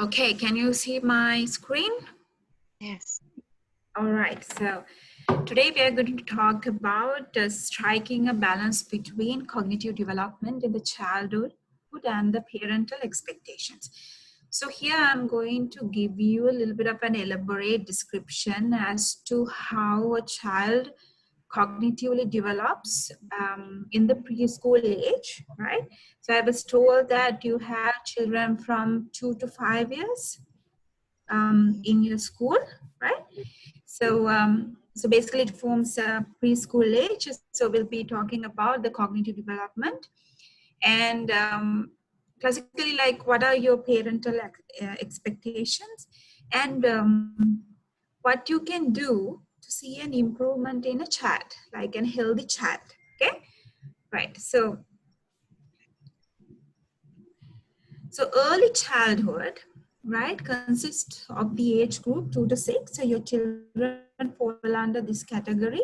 Okay, can you see my screen? Yes. All right, so today we are going to talk about striking a balance between cognitive development in the childhood and the parental expectations. So here I'm going to give you a little bit of an elaborate description as to how a child cognitively develops in the preschool age, right? So I was told that you have children from 2 to 5 years in your school, right? So basically it forms a preschool age. So we'll be talking about the cognitive development and classically, like what are your parental expectations and what you can do to see an improvement in a child, like a healthy child. Okay, right. So early childhood, right, consists of the age group 2 to 6. So your children fall under this category.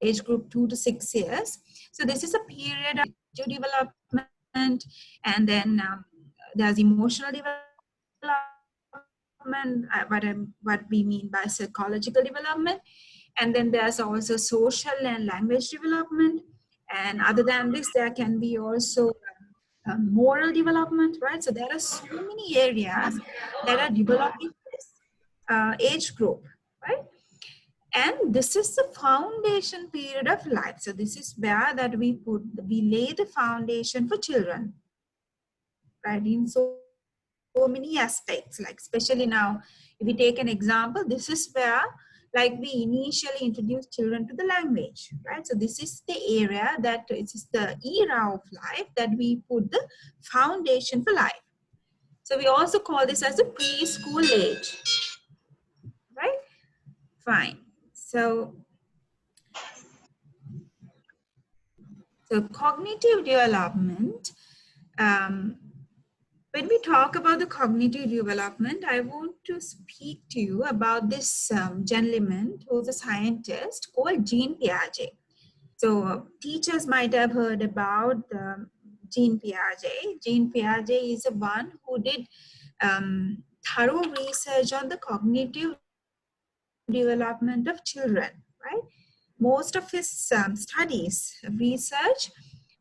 Age group 2 to 6 years. So this is a period of development, and then there's emotional development, what we mean by psychological development, and then there's also social and language development. And other than this, there can be also moral development, right? So there are so many areas that are developing this age group, right? And this is the foundation period of life. So this is where that we lay the foundation for children, right? In so many aspects, like especially now, if we take an example, this is where like we initially introduce children to the language, right? So this is the area that it is the era of life that we put the foundation for life. So we also call this as a preschool age, right? Fine. So cognitive development, when we talk about the cognitive development, I want to speak to you about this gentleman who's a scientist called Jean Piaget. So teachers might have heard about Jean Piaget. Jean Piaget is the one who did thorough research on the cognitive development of children, right? Most of his studies, research,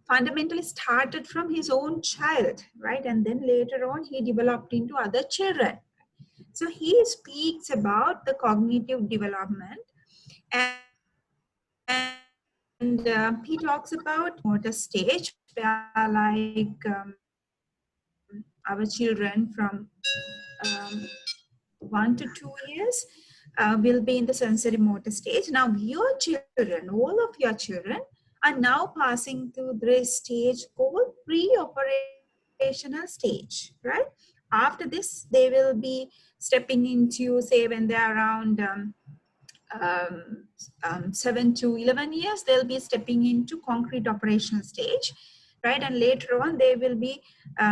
fundamentally started from his own child, right? And then later on, he developed into other children. So he speaks about the cognitive development, and he talks about motor stage, where like our children from um, 1 to 2 years will be in the sensory motor stage. Now your children, all of your children are now passing through this stage called pre-operational stage, right? After this, they will be stepping into, say, when they're around 7 to 11 years, they'll be stepping into concrete operational stage, right? And later on, they will be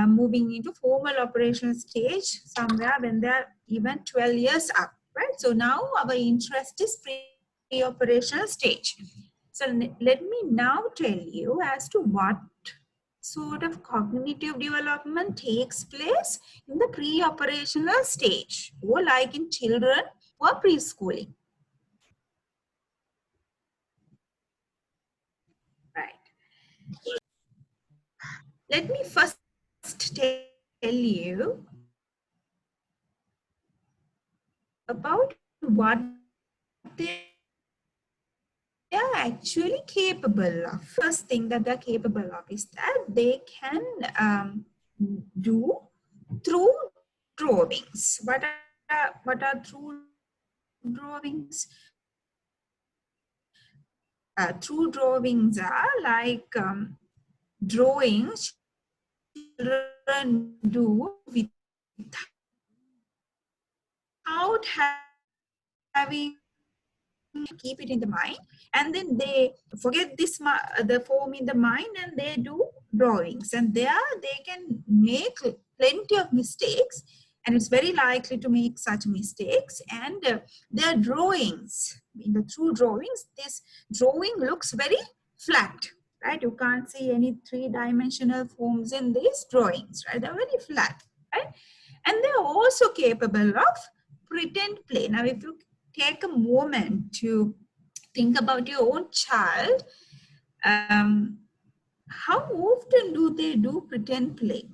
moving into formal operational stage somewhere when they're even 12 years up, right? So now our interest is pre-operational stage. So let me now tell you as to what sort of cognitive development takes place in the pre-operational stage, or like in children who are preschooling. Right. Let me first tell you about what they are actually capable of. First thing that they're capable of is that they can do through drawings. What are through drawings? Through drawings are like drawings children do without having keep it in the mind, and then they forget this the form in the mind, and they do drawings, and there they can make plenty of mistakes, and it's very likely to make such mistakes. And their drawings, in the through drawings, this drawing looks very flat, right? You can't see any three-dimensional forms in these drawings, right? They're very flat, right? And they're also capable of pretend play. Now, if you take a moment to think about your own child, how often do they do pretend play?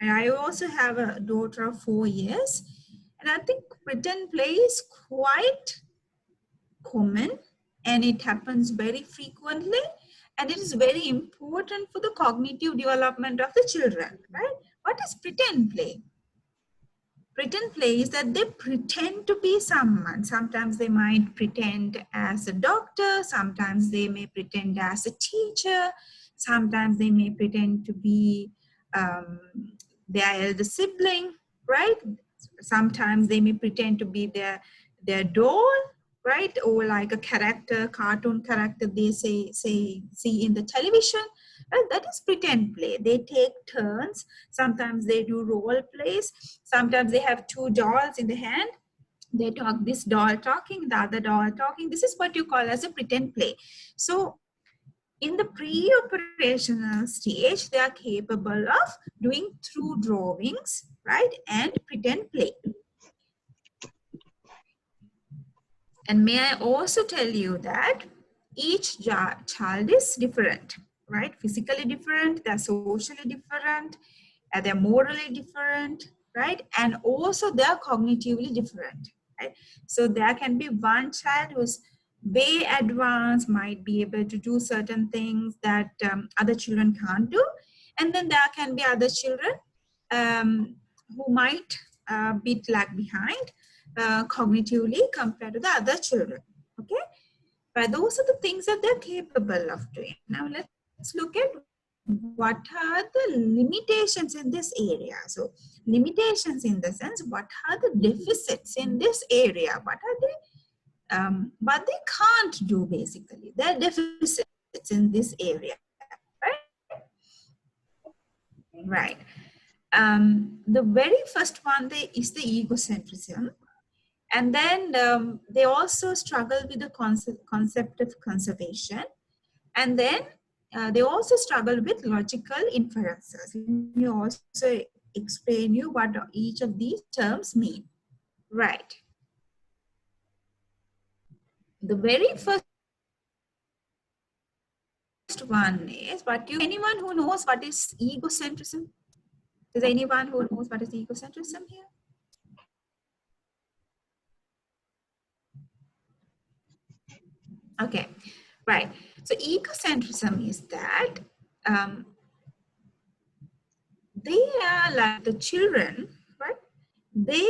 And I also have a daughter of 4 years, and I think pretend play is quite common and it happens very frequently, and it is very important for the cognitive development of the children, right? What is pretend play? Pretend play is that they pretend to be someone. Sometimes they might pretend as a doctor, sometimes they may pretend as a teacher, sometimes they may pretend to be um, their elder sibling, right? Sometimes they may pretend to be their doll, right? Or like a character, cartoon character they see in the television. Well, that is pretend play. They take turns. Sometimes they do role plays. Sometimes they have two dolls in the hand. They talk, this doll talking, the other doll talking. This is what you call as a pretend play. So in the pre-operational stage, they are capable of doing through drawings, right? And pretend play. And may I also tell you that each child is different, right? Physically different, they're socially different, they're morally different, right? And also they're cognitively different, right? So there can be one child who's way advanced, might be able to do certain things that other children can't do. And then there can be other children who might be lag behind cognitively compared to the other children, okay? But those are the things that they're capable of doing. Now let's look at what are the limitations in this area. So limitations in the sense, what are the deficits in this area? What are what they can't do basically? There are deficits in this area, right? The very first one is the egocentrism. And then they also struggle with the concept of conservation. And then they also struggle with logical inferences. Let me also explain you what each of these terms mean. Right. The very first one is anyone who knows what is egocentrism? Is there anyone who knows what is egocentrism here? Okay, right. So egocentrism is that they are like the children, right? They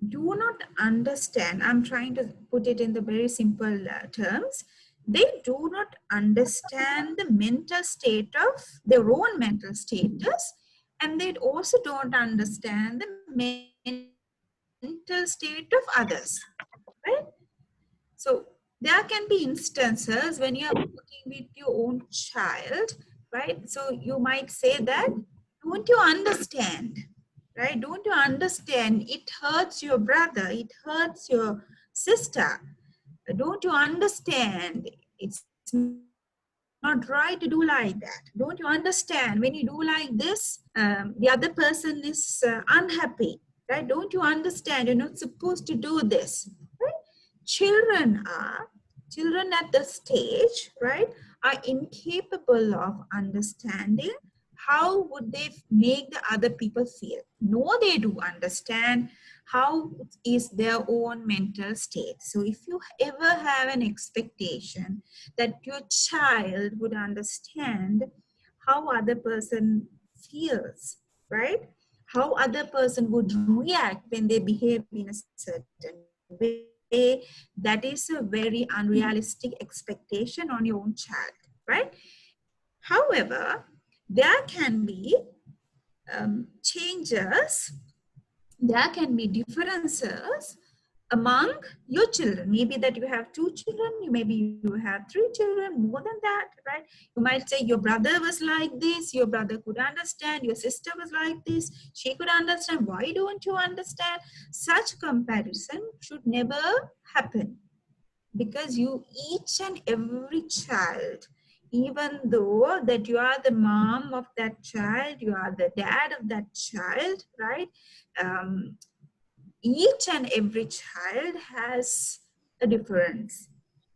do not understand. I'm trying to put it in the very simple terms. They do not understand the mental state of their own mental status, and they also don't understand the mental state of others, right? So there can be instances when you are working with your own child, right? So you might say that, don't you understand? Right? Don't you understand? It hurts your brother, it hurts your sister. Don't you understand? It's not right to do like that. Don't you understand? When you do like this, the other person is unhappy. Right? Don't you understand? You're not supposed to do this. Right? Children are, children at the stage, right, are incapable of understanding how would they make the other people feel. No, they do understand how is their own mental state. So if you ever have an expectation that your child would understand how other person feels, right, how other person would react when they behave in a certain way, that is a very unrealistic expectation on your own child, right? However, there can be changes, there can be differences among your children. Maybe that you have two children, maybe you have three children, more than that, right? You might say your brother was like this, your brother could understand, your sister was like this, she could understand, why don't you understand? Such comparison should never happen, because you, each and every child even though that you are the mom of that child, you are the dad of that child, right? Um, each and every child has a difference.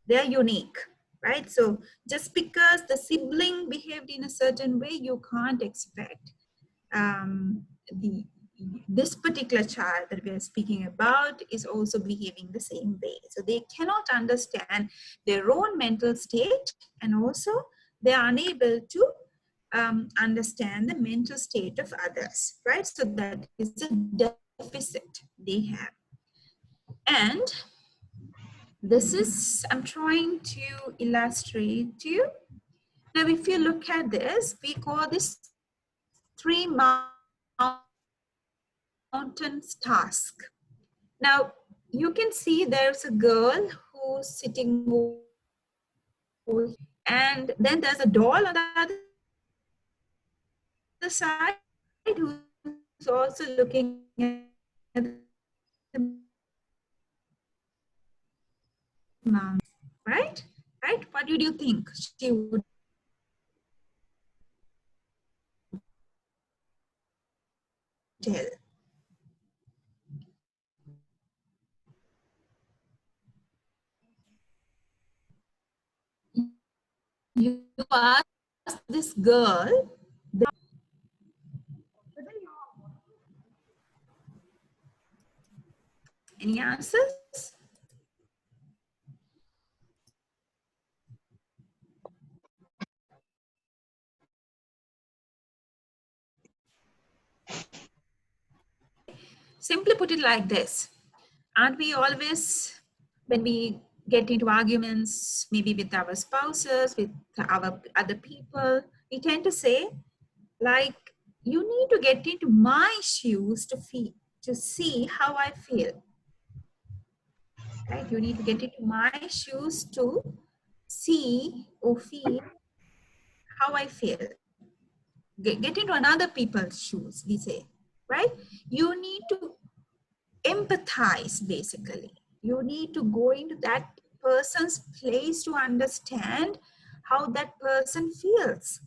They're unique, right? So just because the sibling behaved in a certain way, you can't expect the this particular child that we are speaking about is also behaving the same way. So they cannot understand their own mental state, and also they are unable to understand the mental state of others, right? So that is a deficit they have. And this is, I'm trying to illustrate to you. Now, if you look at this, we call this 3 mountains task. Now, you can see there's a girl who's sitting over here, and then there's a doll on the other side who's also looking at the mountain, right? Right? What would you think she would tell? You ask this girl, any answers? Simply put it like this. Aren't we always, when we get into arguments, maybe with our spouses, with our other people, we tend to say, like, you need to get into my shoes to feel, to see how I feel. Right? You need to get into my shoes to see or feel how I feel. Get into another people's shoes, we say, right? You need to empathize, basically. You need to go into that person's place to understand how that person feels.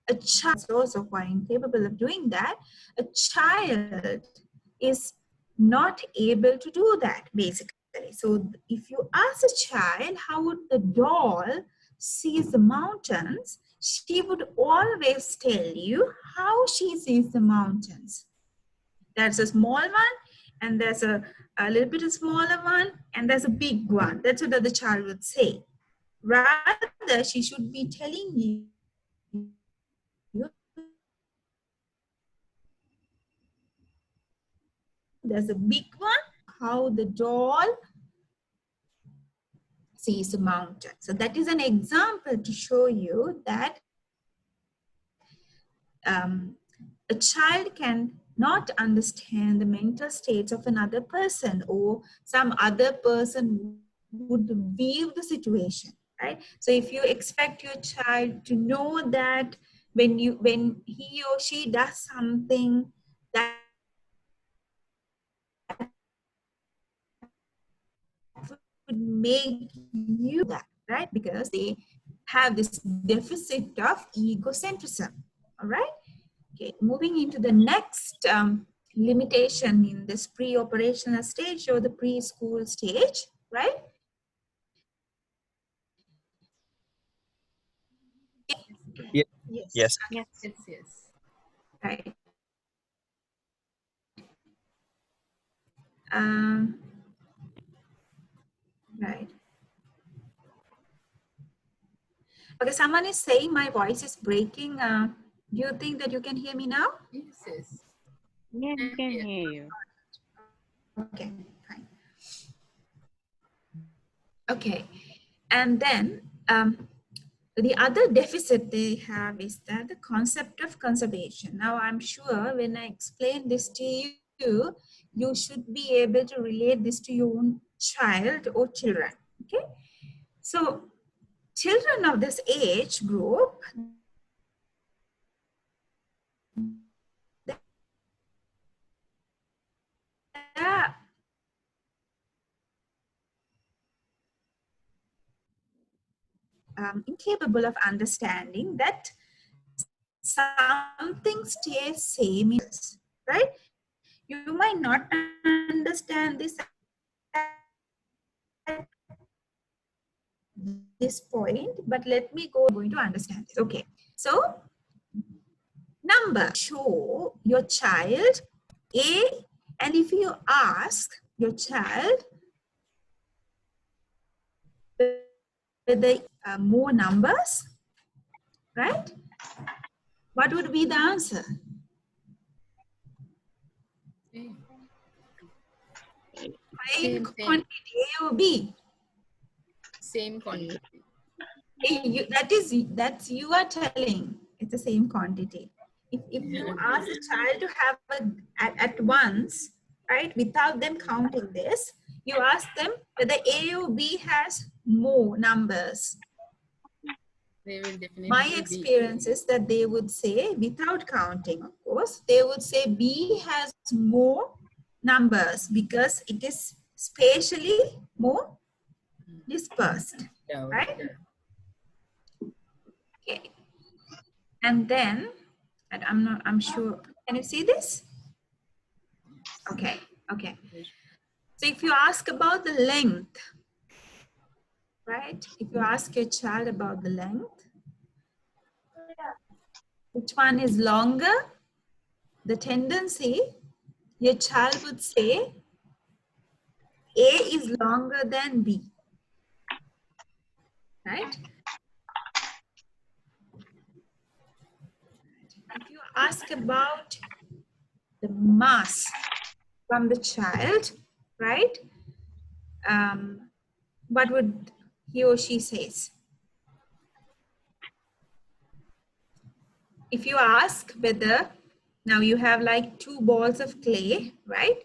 A child is also quite incapable of doing that. A child is not able to do that, basically. So if you ask a child how would the doll sees the mountains, she would always tell you how she sees the mountains. There's a small one, and there's a little bit of smaller one, and there's a big one. That's what the child would say. Rather, she should be telling you there's a big one, how the doll sees a mountain. So that is an example to show you that a child can not understand the mental states of another person, or some other person would view the situation, right? So if you expect your child to know that when he or she does something that would make you that, right? Because they have this deficit of egocentrism, all right? Okay, moving into the next limitation in this pre-operational stage or the preschool stage, right? Ye- Yes. Yes. Okay. Yes, yes. Right. Um, right. Okay, someone is saying my voice is breaking. Do you think that you can hear me now? Yes, yes. Yeah, I can Yeah. hear you. Okay, fine. Okay, and then the other deficit they have is that the concept of conservation. Now, I'm sure when I explain this to you, you should be able to relate this to your own child or children. Okay, so children of this age group, incapable of understanding that something stays same in others, right? You might not understand this at this point, but let me go, going to understand this. Okay, so number show your child a, and if you ask your child whether more numbers, right, what would be the answer? In Same. quantity A or B? Same quantity. That's you are telling it's the same quantity. If you ask the child to have at once, right, without them counting this, you ask them whether A or B has more numbers. They will definitely My be. experience is that they would say, without counting, of course, they would say B has more numbers because it is spatially more dispersed, Yeah. right? Okay. And then, and I'm sure, can you see this? Okay, okay. So if you ask about the length, right? If you ask your child about the length, which one is longer? The tendency, your child would say A is longer than B, right? If you ask about the mass from the child, right? What would he or she says? If you ask whether, now you have like two balls of clay, right?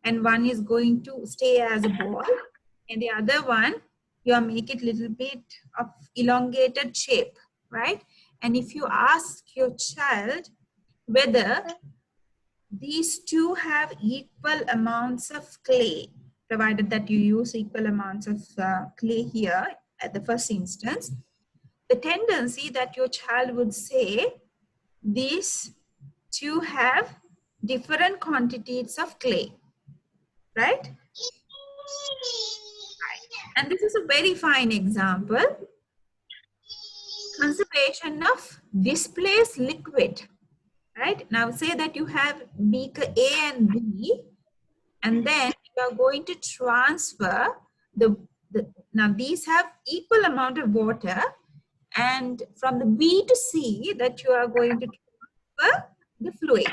And one is going to stay as a ball, and the other one, you are make it little bit of elongated shape, right? And if you ask your child whether these two have equal amounts of clay, provided that you use equal amounts of clay here at the first instance, the tendency that your child would say these two have different quantities of clay, right? And this is a very fine example. Conservation of displaced liquid, right? Now say that you have beaker A and B, and then you are going to transfer now these have equal amount of water, and from the B to C that you are going to transfer the fluid.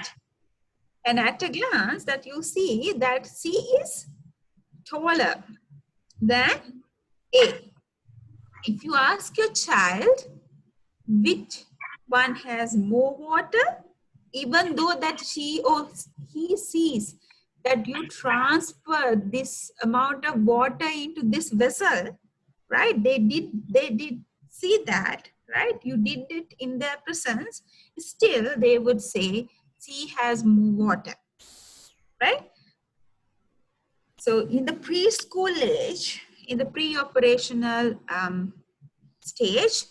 And at a glance that you see that C is taller than A. If you ask your child which one has more water, even though that she or he sees that you transfer this amount of water into this vessel, right? They did see that, right? You did it in their presence. Still, they would say she has more water, right? So in the preschool age, in the pre-operational stage,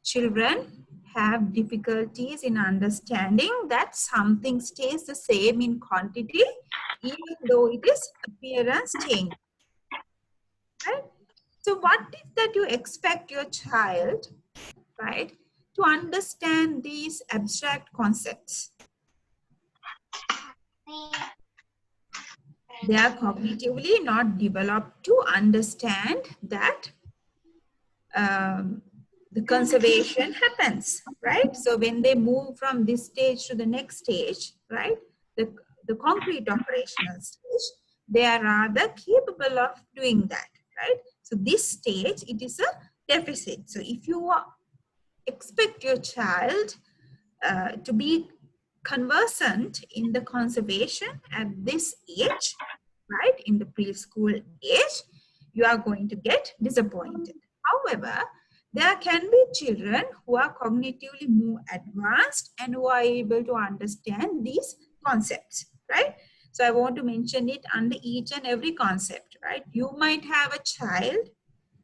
children have difficulties in understanding that something stays the same in quantity, even though it is appearance change, right? So what if that you expect your child, right, to understand these abstract concepts? They are cognitively not developed to understand that the conservation happens, right? So when they move from this stage to the next stage, right, the concrete operational stage, they are rather capable of doing that, right? So this stage, it is a deficit. So if you expect your child to be conversant in the conservation at this age, right, in the preschool age, you are going to get disappointed. However, there can be children who are cognitively more advanced and who are able to understand these concepts, right? So I want to mention it under each and every concept, right? You might have a child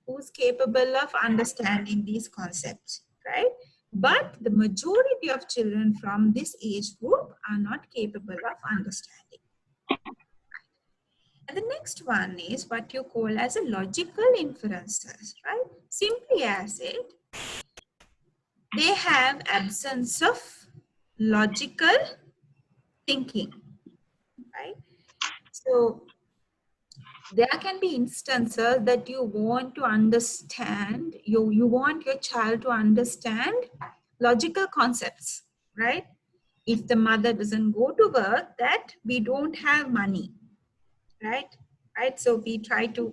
who's capable of understanding these concepts, right? But the majority of children from this age group are not capable of understanding. And the next one is what you call as a logical inferences, right? Simply as it, they have absence of logical thinking, right? So there can be instances that you want to understand, you want your child to understand logical concepts, right? If the mother doesn't go to work, that we don't have money, right? Right? So we try to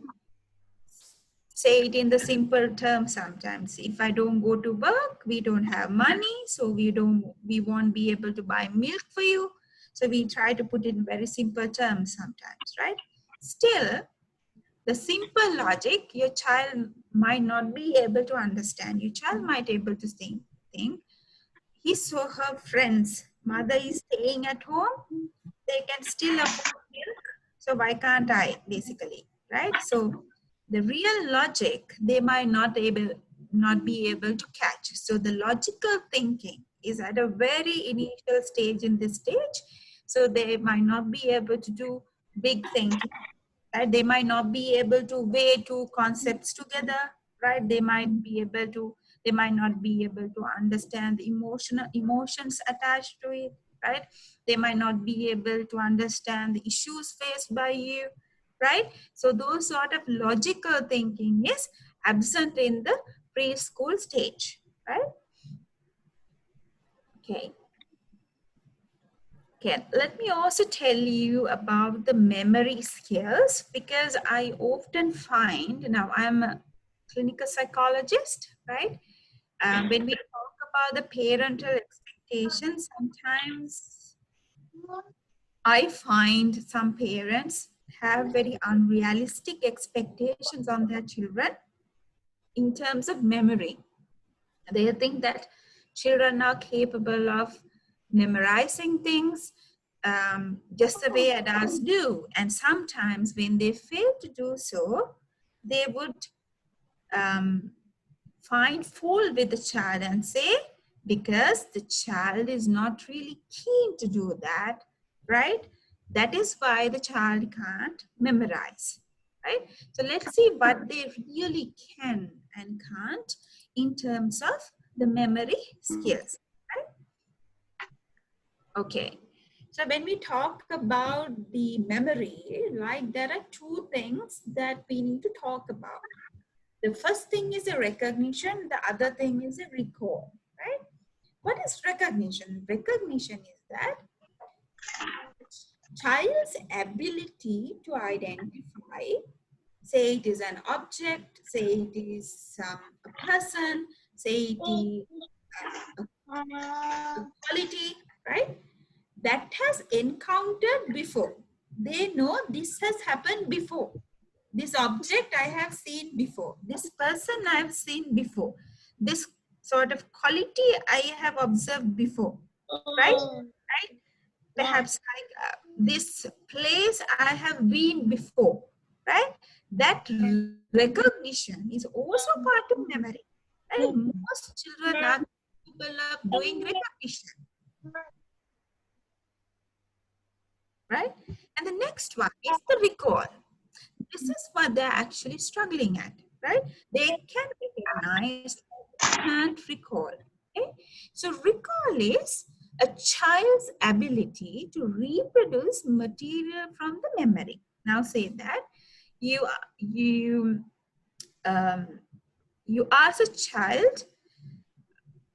say it in the simple terms sometimes. If I don't go to work, we don't have money, so we won't be able to buy milk for you. So we try to put it in very simple terms sometimes, right? Still, the simple logic, your child might not be able to understand. Your child might able to think he saw her friends. Mother is staying at home. They can still afford milk. So why can't I, basically, right? So the real logic, they might not be able to catch. So the logical thinking is at a very initial stage in this stage. So they might not be able to do big thinking, right? They might not be able to weigh two concepts together, right? They might not be able to understand the emotions attached to it, right? They might not be able to understand the issues faced by you, right? So those sort of logical thinking is absent in the preschool stage, right? Okay. Okay, let me also tell you about the memory skills, because I often find, now I'm a clinical psychologist, right? When we talk about the parental expectations, sometimes I find some parents have very unrealistic expectations on their children in terms of memory. They think that children are capable of memorizing things just the way adults do. And sometimes when they fail to do so, they would find fault with the child and say, because the child is not really keen to do that, right? That is why the child can't memorize, right? So let's see what they really can and can't in terms of the memory skills, right? Okay. So when we talk about the memory, like there are two things that we need to talk about. The first thing is a recognition, the other thing is a recall, right? What is recognition? Recognition is that child's ability to identify, say it is an object, say it is a person, say it is a quality, right? That has encountered before. They know this has happened before. This object I have seen before. This person I have seen before. This sort of quality I have observed before. Right? Right? Perhaps like this place I have been before. Right? That recognition is also part of memory. Right? Most children are capable of doing recognition. Right? And the next one is the recall. This is what they're actually struggling at, right? They can recognize, can't recall. Okay? So recall is a child's ability to reproduce material from the memory. Now say that you um, you ask a child,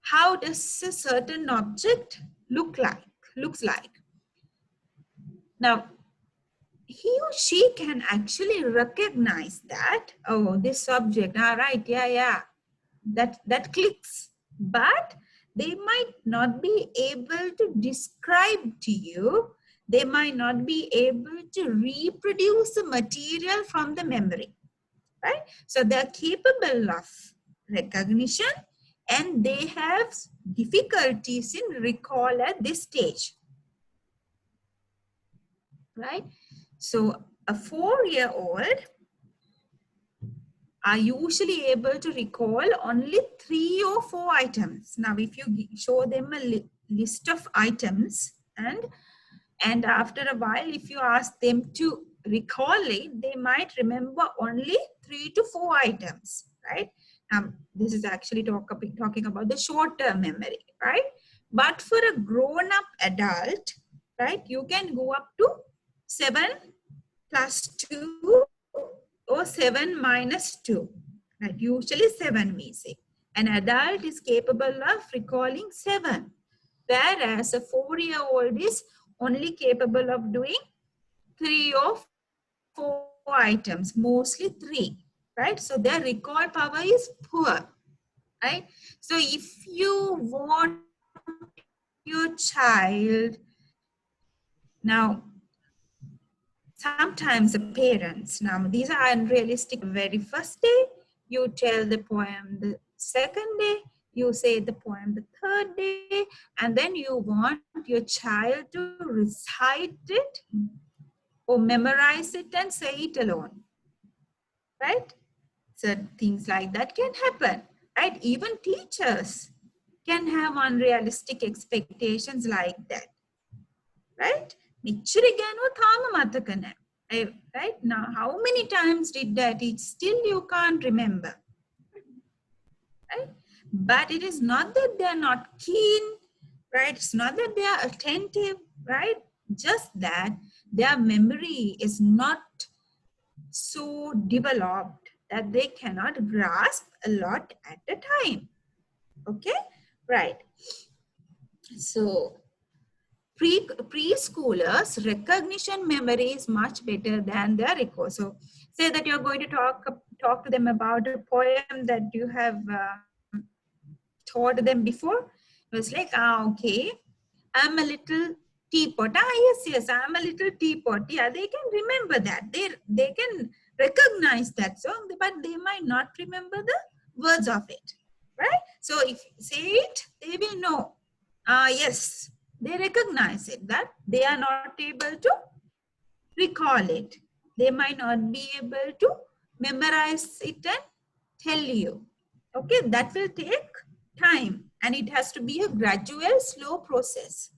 how does a certain object looks like. Now he or she can actually recognize that, oh, this subject, all right, yeah, that clicks. But they might not be able to describe to you, they might not be able to reproduce the material from the memory, right? So they're capable of recognition and they have difficulties in recall at this stage, right? So a 4-year-old are usually able to recall only 3 or 4 items. Now, if you show them a list of items, and after a while, if you ask them to recall it, they might remember only 3 to 4 items, right? This is actually talking about the short-term memory, right? But for a grown-up adult, right, you can go up to 7 plus 2 or 7 minus 2, right? Usually 7 we say. An adult is capable of recalling 7, whereas a 4-year-old is only capable of doing 3 or 4 items, mostly 3, right? So their recall power is poor, right? So if you want your child, now sometimes the parents, now these are unrealistic. Very first day, you tell the poem the second day, you say the poem the third day, and then you want your child to recite it or memorize it and say it alone, right? So things like that can happen, right? Even teachers can have unrealistic expectations like that, right? මෙච්චර ගෑනුව තාම මතක නැහැ. Right? Now, how many times did that? It's still you can't remember, right? But it is not that they're not keen, right? It's not that they are attentive, right? Just that their memory is not so developed that they cannot grasp a lot at a time. Okay, right. So preschoolers recognition memory is much better than their recall. So say that you're going to talk to them about a poem that you have taught them before. It was like, okay, I'm a little teapot. Yes, I'm a little teapot. Yeah, they can remember that. They can recognize that song, but they might not remember the words of it, right? So if you say it, they will know. Yes, they recognize it, that they are not able to recall it. They might not be able to memorize it and tell you. Okay, that will take time, and it has to be a gradual, slow process.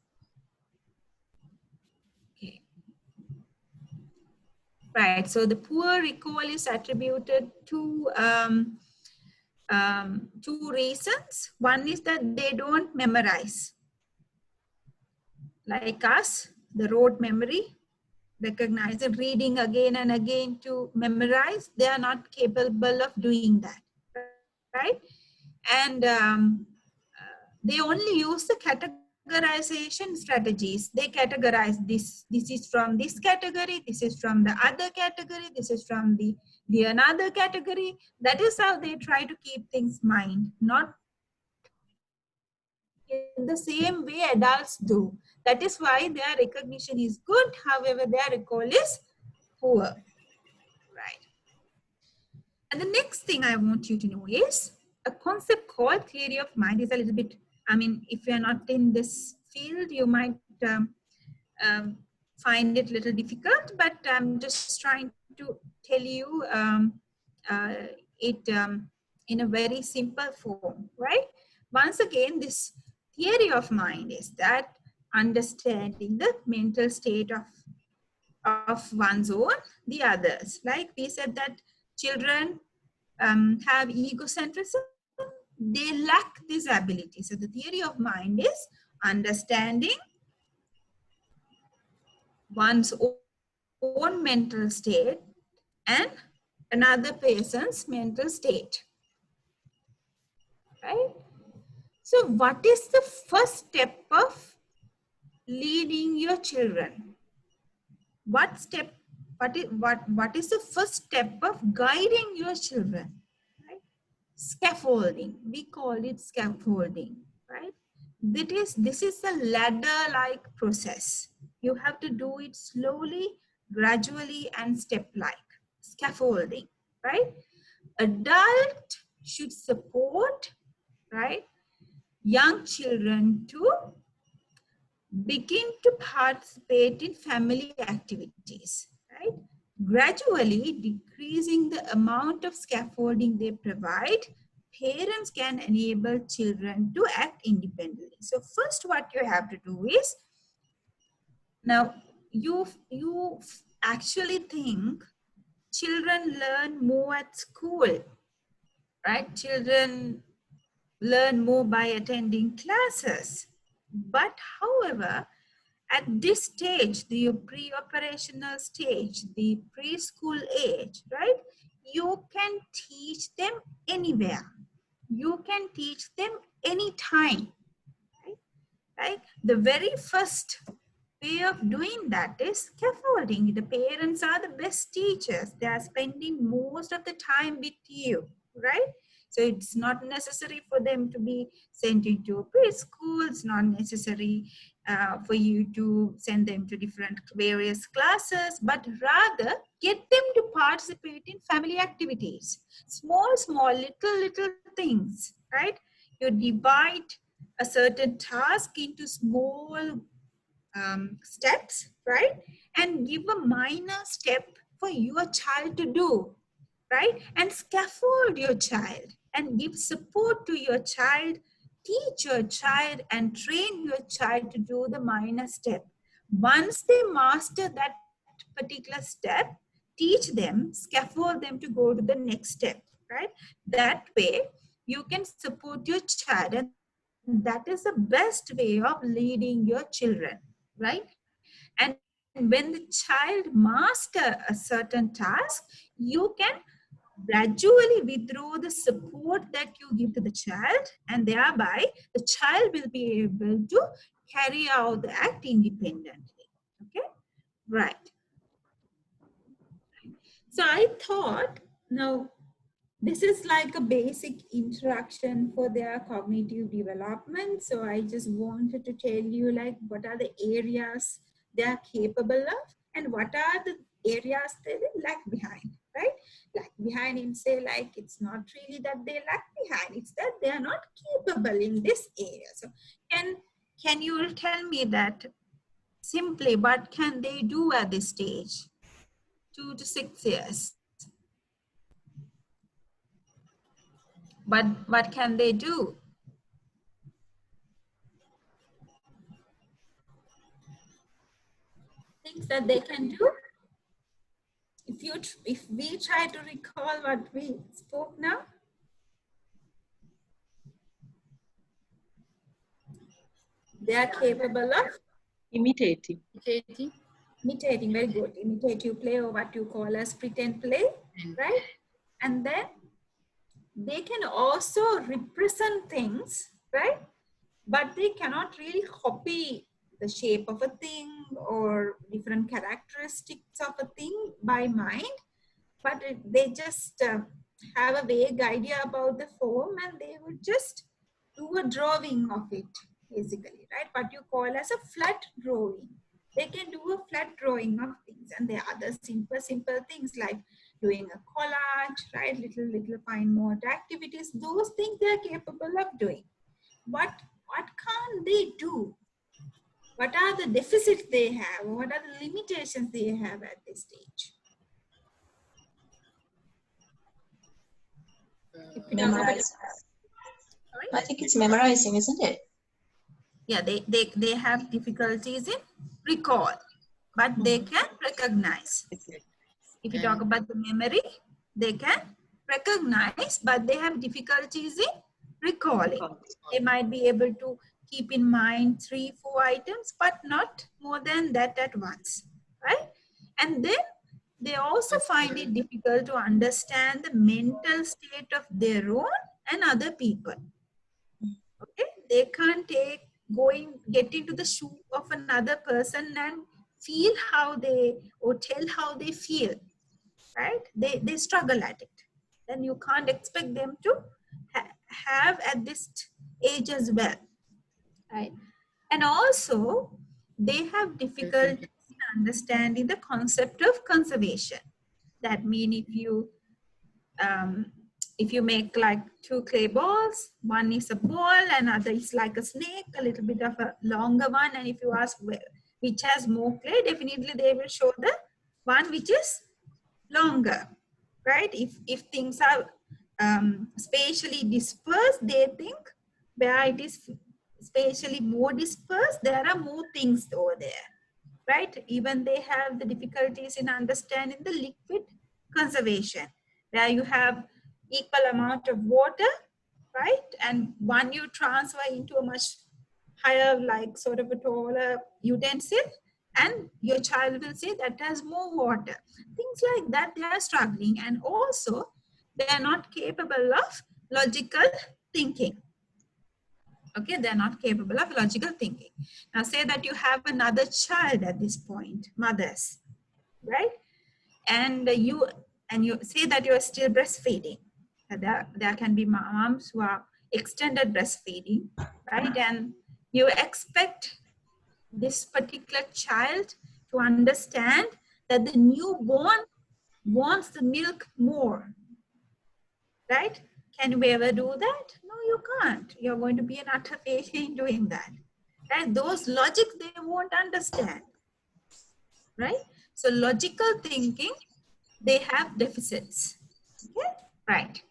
Okay. Right, so the poor recall is attributed to two reasons. One is that they don't memorize. Like us, the rote memory, recognize and reading again and again to memorize, they are not capable of doing that, right? And they only use the categorization strategies. They categorize this is from this category, this is from the other category, this is from the another category. That is how they try to keep things in mind, not in the same way adults do. That is why their recognition is good, however their recall is poor, right? And the next thing I want you to know is a concept called theory of mind is a little bit, I mean, if you're not in this field, you might find it a little difficult, but I'm just trying to tell you it in a very simple form, right? Once again, this theory of mind is that understanding the mental state of one's own, the others. Like we said that children have egocentrism, they lack this ability. So the theory of mind is understanding one's own mental state and another person's mental state, right? So what is the first step of leading your children? What is the first step of guiding your children? Right? Scaffolding. We call it scaffolding, right? This is a ladder-like process. You have to do it slowly, gradually, and step-like. Scaffolding, right? Adult should support, right, young children to begin to participate in family activities, right? Gradually decreasing the amount of scaffolding they provide, parents can enable children to act independently. So first what you have to do is, now you actually think children learn more at school, right? Children learn more by attending classes. But however, at this stage, the pre-operational stage, the preschool age, right? You can teach them anywhere. You can teach them anytime, right? Right? The very first way of doing that is scaffolding. The parents are the best teachers. They are spending most of the time with you, right? So it's not necessary for them to be sent into a preschool. It's not necessary for you to send them to different various classes, but rather get them to participate in family activities. Small, little things, right? You divide a certain task into small steps, right? And give a minor step for your child to do, right? And scaffold your child and give support to your child, teach your child and train your child to do the minor step. Once they master that particular step, teach them, scaffold them to go to the next step, right? That way you can support your child, and that is the best way of leading your children, right? And when the child master a certain task, you can gradually withdraw the support that you give to the child, and thereby the child will be able to carry out the act independently. Okay, right. So I thought, now this is like a basic introduction for their cognitive development. So I just wanted to tell you like what are the areas they are capable of and what are the areas that they lag behind, right? Lag behind in say like it's not really that they lag behind, it's that they are not capable in this area. So can you tell me that simply what can they do at this stage, 2 to 6 years? But what can they do? Things that they can do. If we try to recall what we spoke now, they are capable of Imitating. imitating. Very good. Imitative play, or what you call as pretend play, right? And then they can also represent things, right? But they cannot really copy the shape of a thing or different characteristics of a thing by mind, but they just have a vague idea about the form and they would just do a drawing of it, basically, right? What you call as a flat drawing. They can do a flat drawing of things, and there are other simple things like doing a collage, right? Little fine motor activities. Those things they are capable of doing. What can't they do? What are the deficits they have? What are the limitations they have at this stage? Memorize. Sorry? I think it's memorizing, isn't it? Yeah, they have difficulties in recall, but they can recognize. If you talk about the memory, they can recognize, but they have difficulties in recalling. They might be able to keep in mind 3, 4 items, but not more than that at once, right? And then they also find it difficult to understand the mental state of their own and other people. Okay, they can't get into the shoe of another person and feel how they, or tell how they feel, right? They struggle at it. Then you can't expect them to have at this age as well, right? And also they have difficulty in understanding the concept of conservation. That means if you make like 2 clay balls, one is a ball and other is like a snake, a little bit of a longer one, and if you ask which has more clay, definitely they will show the one which is longer, right? If things are spatially dispersed, they think where it is spatially more dispersed, there are more things over there, right? Even they have the difficulties in understanding the liquid conservation, where you have equal amount of water, right? And one you transfer into a much higher, like sort of a taller utensil, and your child will say that has more water. Things like that, they are struggling, and also they are not capable of logical thinking. Okay, they're not capable of logical thinking. Now say that you have another child at this point, mothers, right? And you say that you're still breastfeeding. There can be moms who are extended breastfeeding, right? And you expect this particular child to understand that the newborn wants the milk more, right? Can you ever do that? No, you can't. You're going to be an utter failure in doing that, right? Those logics they won't understand, right? So logical thinking, they have deficits. Okay, right.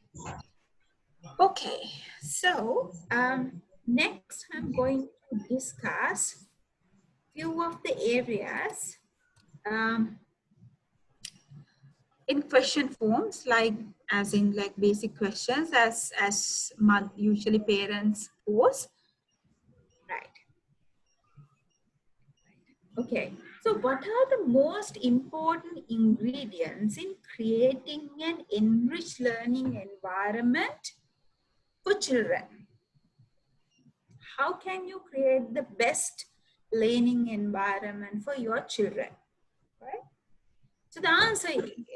Okay, so next I'm going to discuss few of the areas in question forms, like as in like basic questions as usually parents pose. Right. Okay. So what are the most important ingredients in creating an enriched learning environment for children? How can you create the best learning environment for your children? Right? So the answer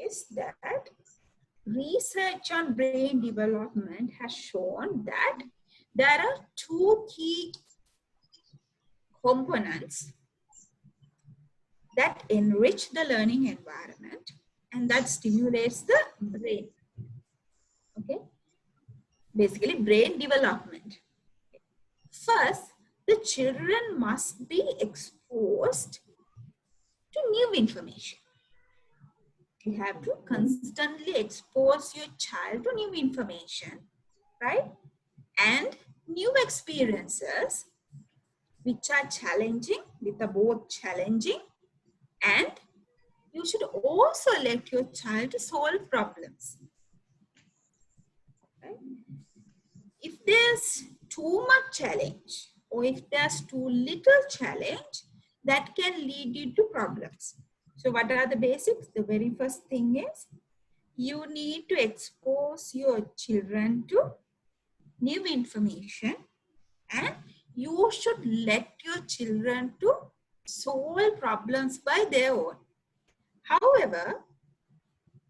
is that research on brain development has shown that there are two key components that enrich the learning environment and that stimulates the brain. Okay, basically brain development. First, the children must be exposed to new information. You have to constantly expose your child to new information, right? And new experiences which are challenging, which are both challenging, and you should also let your child to solve problems. Right? If there's too much challenge or if there's too little challenge, that can lead you to problems. So what are the basics? The very first thing is you need to expose your children to new information, and you should let your children to solve problems by their own. However,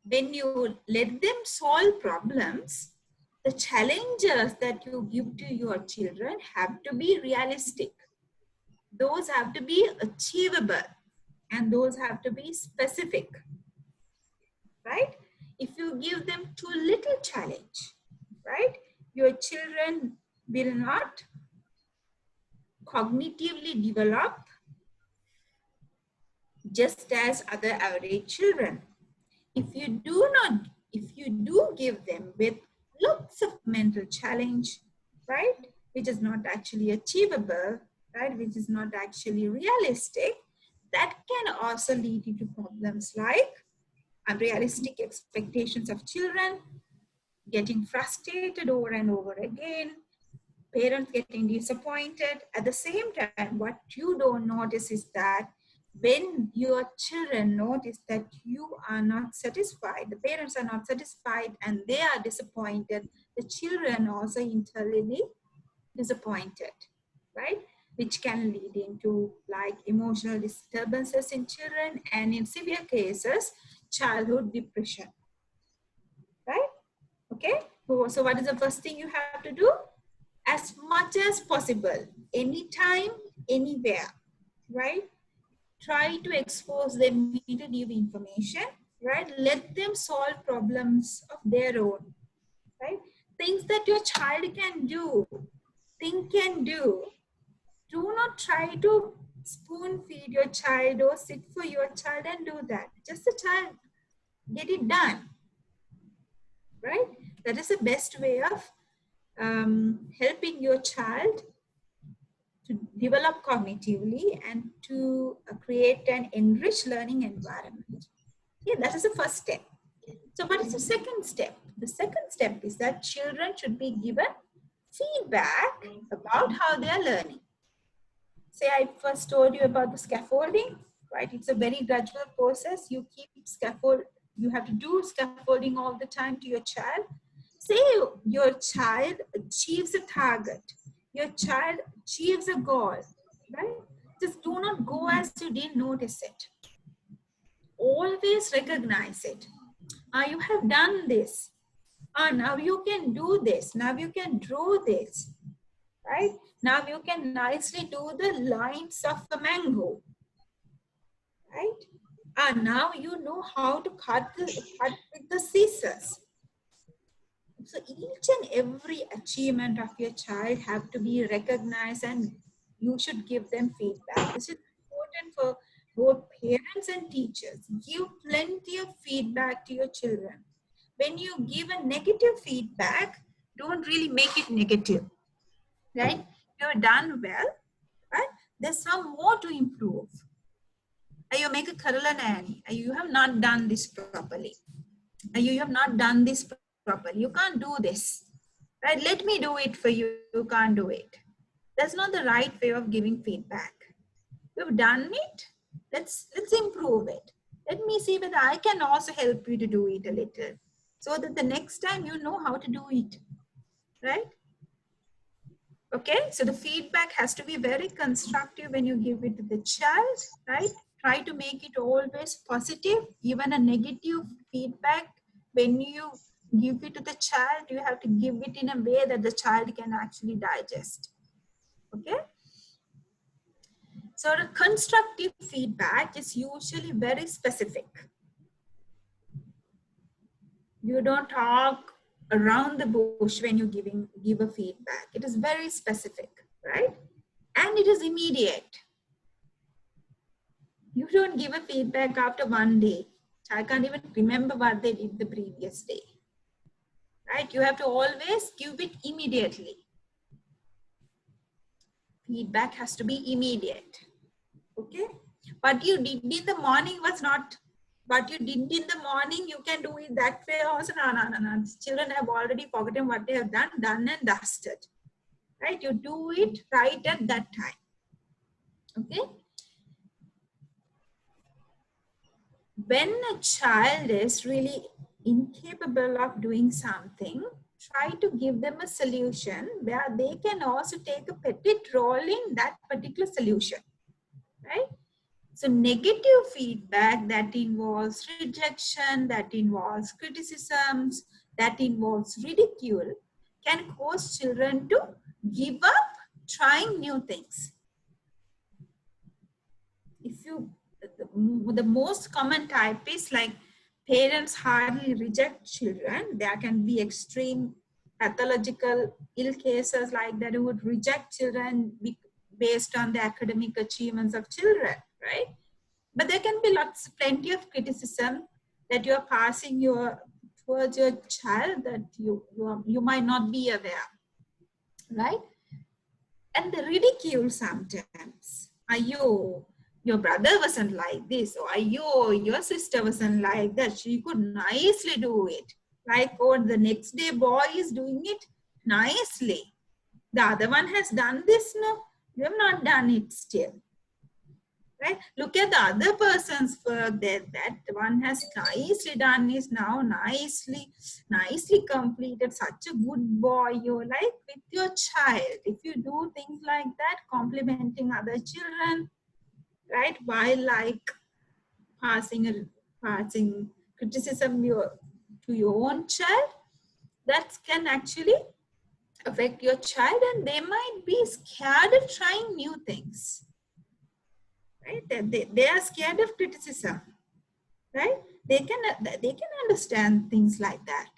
when you let them solve problems, the challenges that you give to your children have to be realistic. Those have to be achievable and those have to be specific, right? If you give them too little challenge, right, your children will not cognitively develop just as other average children. If you do give them with lots of mental challenge, right, which is not actually achievable, right, which is not actually realistic, that can also lead you to problems like unrealistic expectations of children, getting frustrated over and over again, parents getting disappointed. At the same time, what you don't notice is that when your children notice that you are not satisfied, the parents are not satisfied and they are disappointed, the children also internally disappointed, right? Which can lead into like emotional disturbances in children and in severe cases, childhood depression, right? Okay, so what is the first thing you have to do? As much as possible, anytime, anywhere, right? Try to expose them to new information, right? Let them solve problems of their own, right? Things that your child can do, can do. Do not try to spoon feed your child or sit for your child and do that. Just the child get it done, right? That is the best way of helping your child to develop cognitively and to create an enriched learning environment. Yeah, that is the first step. So what is the second step? The second step is that children should be given feedback about how they are learning. Say I first told you about the scaffolding, right? It's a very gradual process. You have to do scaffolding all the time to your child. Say your child achieves a target, your child achieves a goal, right? Just do not go as you didn't notice it. Always recognize it. You have done this. Now you can do this. Now you can draw this, right? Now you can nicely do the lines of a mango, right? Now you know how to cut with the scissors. So each and every achievement of your child have to be recognized, and you should give them feedback. This is important for both parents and teachers. Give plenty of feedback to your children. When you give a negative feedback, don't really make it negative, right? You're done well, right? There's some more to improve. You make a Karala, you have not done this properly. You have not done this properly. You can't do this, right? Let me do it for you. You can't do it. That's not the right way of giving feedback. You've done it. Let's improve it. Let me see whether I can also help you to do it a little, so that the next time you know how to do it, right? Okay, so the feedback has to be very constructive when you give it to the child, right? Try to make it always positive. Even a negative feedback, when you give it to the child, you have to give it in a way that the child can actually digest. Okay? So the constructive feedback is usually very specific. You don't talk around the bush when you give a feedback. It is very specific, right? And it is immediate. You don't give a feedback after one day. I can't even remember what they did the previous day, right? You have to always give it immediately. Feedback has to be immediate, okay? What you did in the morning was not what you did in the morning. You can do it that way also. No. Children have already forgotten what they have done and dusted, right? You do it right at that time, okay? When a child is really incapable of doing something, try to give them a solution where they can also take a petit role in that particular solution, right? So negative feedback that involves rejection, that involves criticisms, that involves ridicule can cause children to give up trying new things. If you, the most common type is like parents hardly reject children. There can be extreme pathological ill cases like that who would reject children based on the academic achievements of children, right? But there can be plenty of criticism that you're passing towards your child that you might not be aware, right? And the ridicule sometimes. Ayo, your brother wasn't like this, or ayo, your sister wasn't like that. She could nicely do it. Like, or the next day boy is doing it nicely. The other one has done this, no, you have not done it still. Right? Look at the other person's work that one has nicely done is now nicely completed. Such a good boy. You're like with your child. If you do things like that, complimenting other children, right? While like passing criticism to your own child, that can actually affect your child, and they might be scared of trying new things. Right? They are scared of criticism, right? They can understand things like that.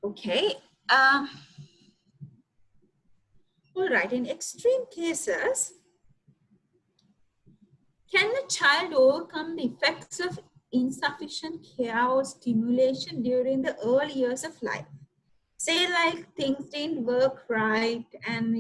Okay. All right. In extreme cases, can a child overcome the effects of insufficient care or stimulation during the early years of life. Say like things didn't work right, and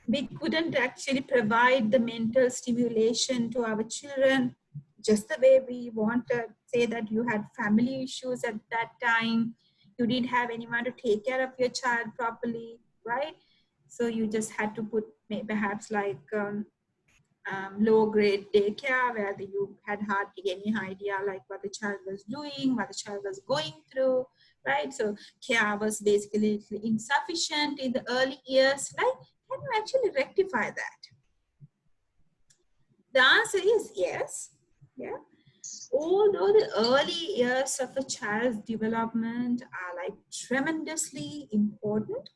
we couldn't actually provide the mental stimulation to our children just the way we wanted. Say that you had family issues at that time, you didn't have anyone to take care of your child properly, right? So you just had to put perhaps like low grade daycare where you had hardly any idea like what the child was doing, what the child was going through, right? So care was basically insufficient in the early years, right? Can you actually rectify that? The answer is yes. Yeah. Although the early years of a child's development are like tremendously important,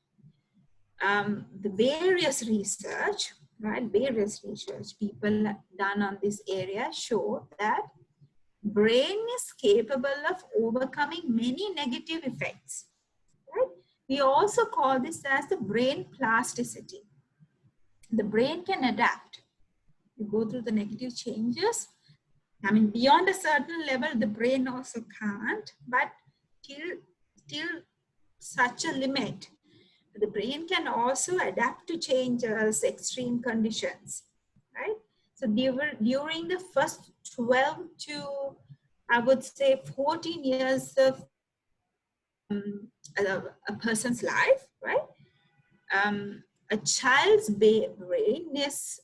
the various research, right, various research people done on this area show that brain is capable of overcoming many negative effects, right? We also call this as the brain plasticity. The brain can adapt. You go through the negative changes. I mean, beyond a certain level, the brain also can't, but till such a limit, the brain can also adapt to changes, extreme conditions, right? So during the first 12 to, I would say, 14 years of a person's life, right? A child's brain is,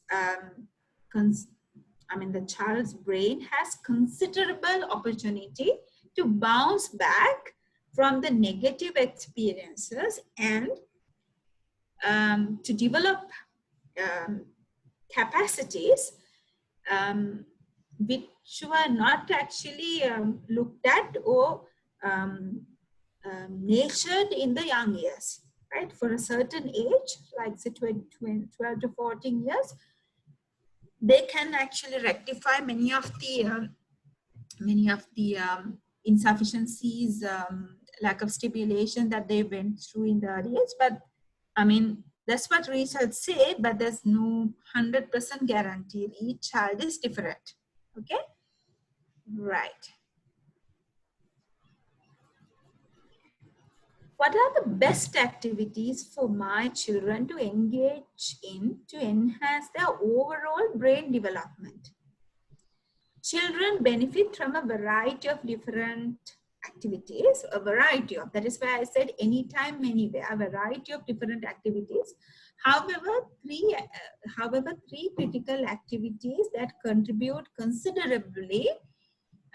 the child's brain has considerable opportunity to bounce back from the negative experiences and to develop capacities which were not actually looked at or nurtured in the young years, right? For a certain age, like say 12 to 14 years, they can actually rectify many of the insufficiencies, lack of stimulation that they went through in the early age. But I mean, that's what research say, but there's no 100% guarantee. Each child is different. Okay, right. What are the best activities for my children to engage in to enhance their overall brain development? Children benefit from a variety of different activities, that is why I said anytime, anywhere, a variety of different activities. However, three critical activities that contribute considerably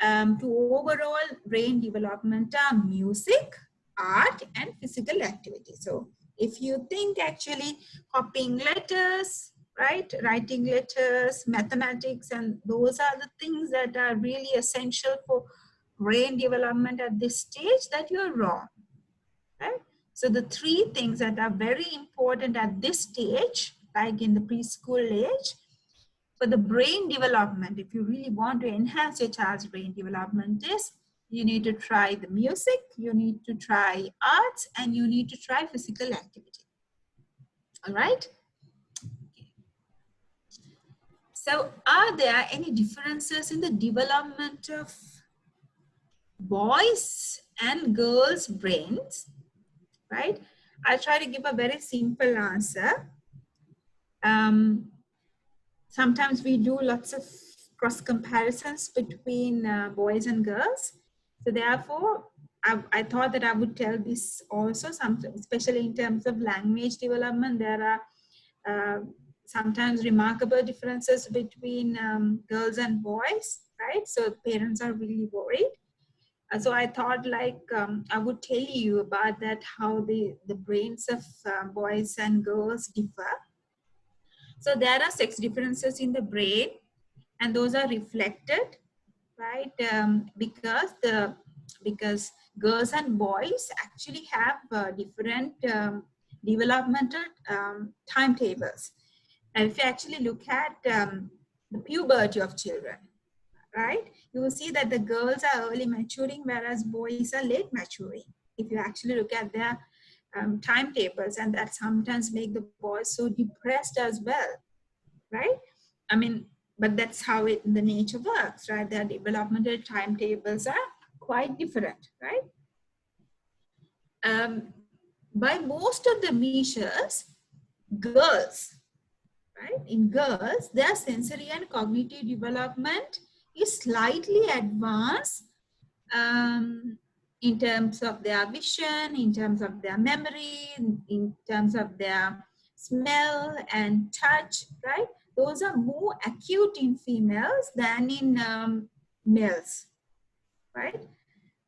to overall brain development are music, art, and physical activity. So if you think actually copying letters, right, writing letters, mathematics, and those are the things that are really essential for brain development at this stage, that you're wrong, right? So the three things that are very important at this stage, like in the preschool age, for the brain development, if you really want to enhance your child's brain development, is you need to try the music, you need to try arts, and you need to try physical activity. All right? So are there any differences in the development of boys and girls' brains? Right? I'll try to give a very simple answer. Sometimes we do lots of cross comparisons between boys and girls. So therefore, I thought that I would tell this also, especially in terms of language development. There are sometimes remarkable differences between girls and boys, right? So parents are really worried. So I thought like I would tell you about that, how the brains of boys and girls differ. So there are sex differences in the brain, and those are reflected, right? Because girls and boys actually have different developmental timetables. And if you actually look at the puberty of children, right, you will see that the girls are early maturing, whereas boys are late maturing. If you actually look at their timetables, and that sometimes make the boys so depressed as well, right? I mean, but that's how the nature works, right? Their developmental timetables are quite different, right? By most of the measures, girls, right? In girls, their sensory and cognitive development is slightly advanced in terms of their vision, in terms of their memory, in terms of their smell and touch, right? Those are more acute in females than in males, right?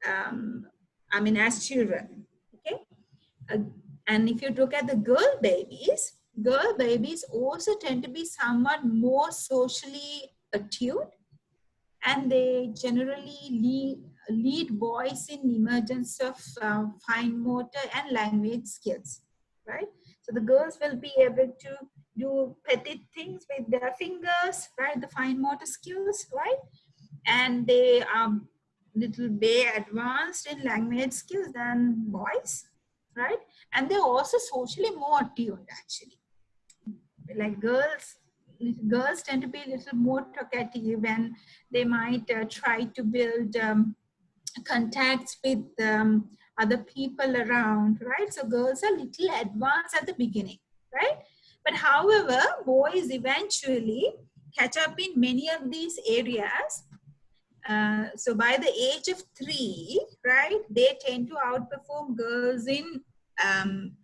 I mean, as children, okay? Uh, and if you look at the girl babies also tend to be somewhat more socially attuned, and they generally lead boys in emergence of fine motor and language skills, right? So the girls will be able to do petite things with their fingers, right? The fine motor skills, right? And they are little bit advanced in language skills than boys, right? And they're also socially more attuned, actually. Like girls tend to be a little more talkative, and they might try to build contacts with other people around, right? So girls are little advanced at the beginning, right? But however, boys eventually catch up in many of these areas. So by the age of 3, right, they tend to outperform girls in um,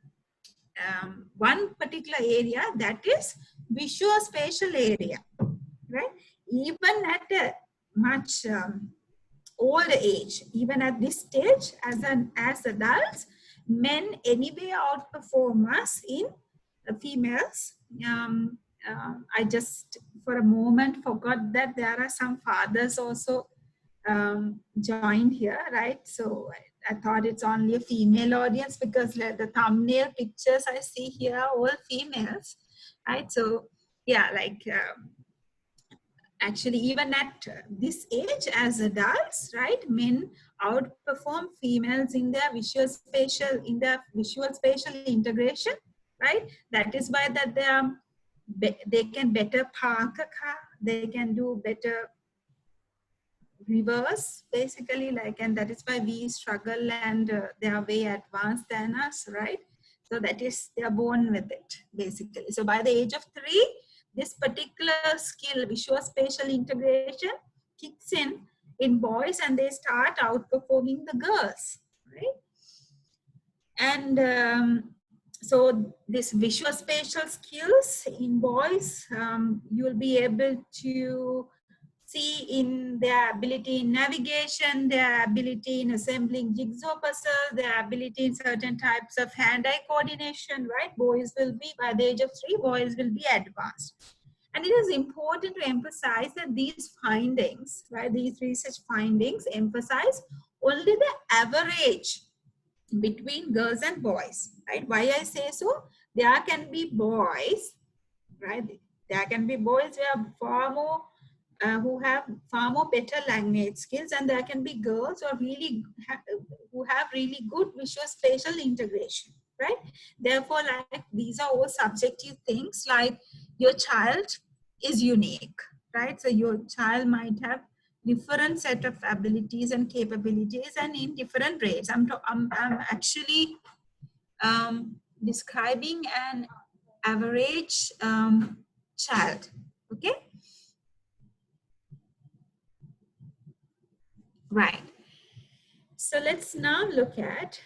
one particular area, that is visual spatial area, right? Even at a much older age, even at this stage, as adults, men anyway outperform us in females. I just for a moment forgot that there are some fathers also joined here, right? So I thought it's only a female audience because the thumbnail pictures I see here are all females, right? So yeah, like actually even at this age as adults, right, men outperform females in their visual spatial integration, right? That is why that they can better park a car, they can do better reverse, basically, like, and that is why we struggle, and they are way advanced than us, right? So that is, they are born with it, basically. So by the age of 3, this particular skill, visual spatial integration, kicks in boys, and they start outperforming the girls, right? And so this visual spatial skills in boys, you'll be able to see in their ability in navigation, their ability in assembling jigsaw puzzles, their ability in certain types of hand-eye coordination, right? Boys will be, by the age of 3, boys will be advanced. And it is important to emphasize that these findings, right, these research findings emphasize only the average between girls and boys, right? Why I say so? There can be boys, right? There can be boys who are far more who have far more better language skills, and there can be girls who are who have really good visual spatial integration, right? Therefore, like, these are all subjective things. Like, your child is unique, right? So your child might have different set of abilities and capabilities, and in different rates. I'm actually describing an average child, okay? Right. So let's now look at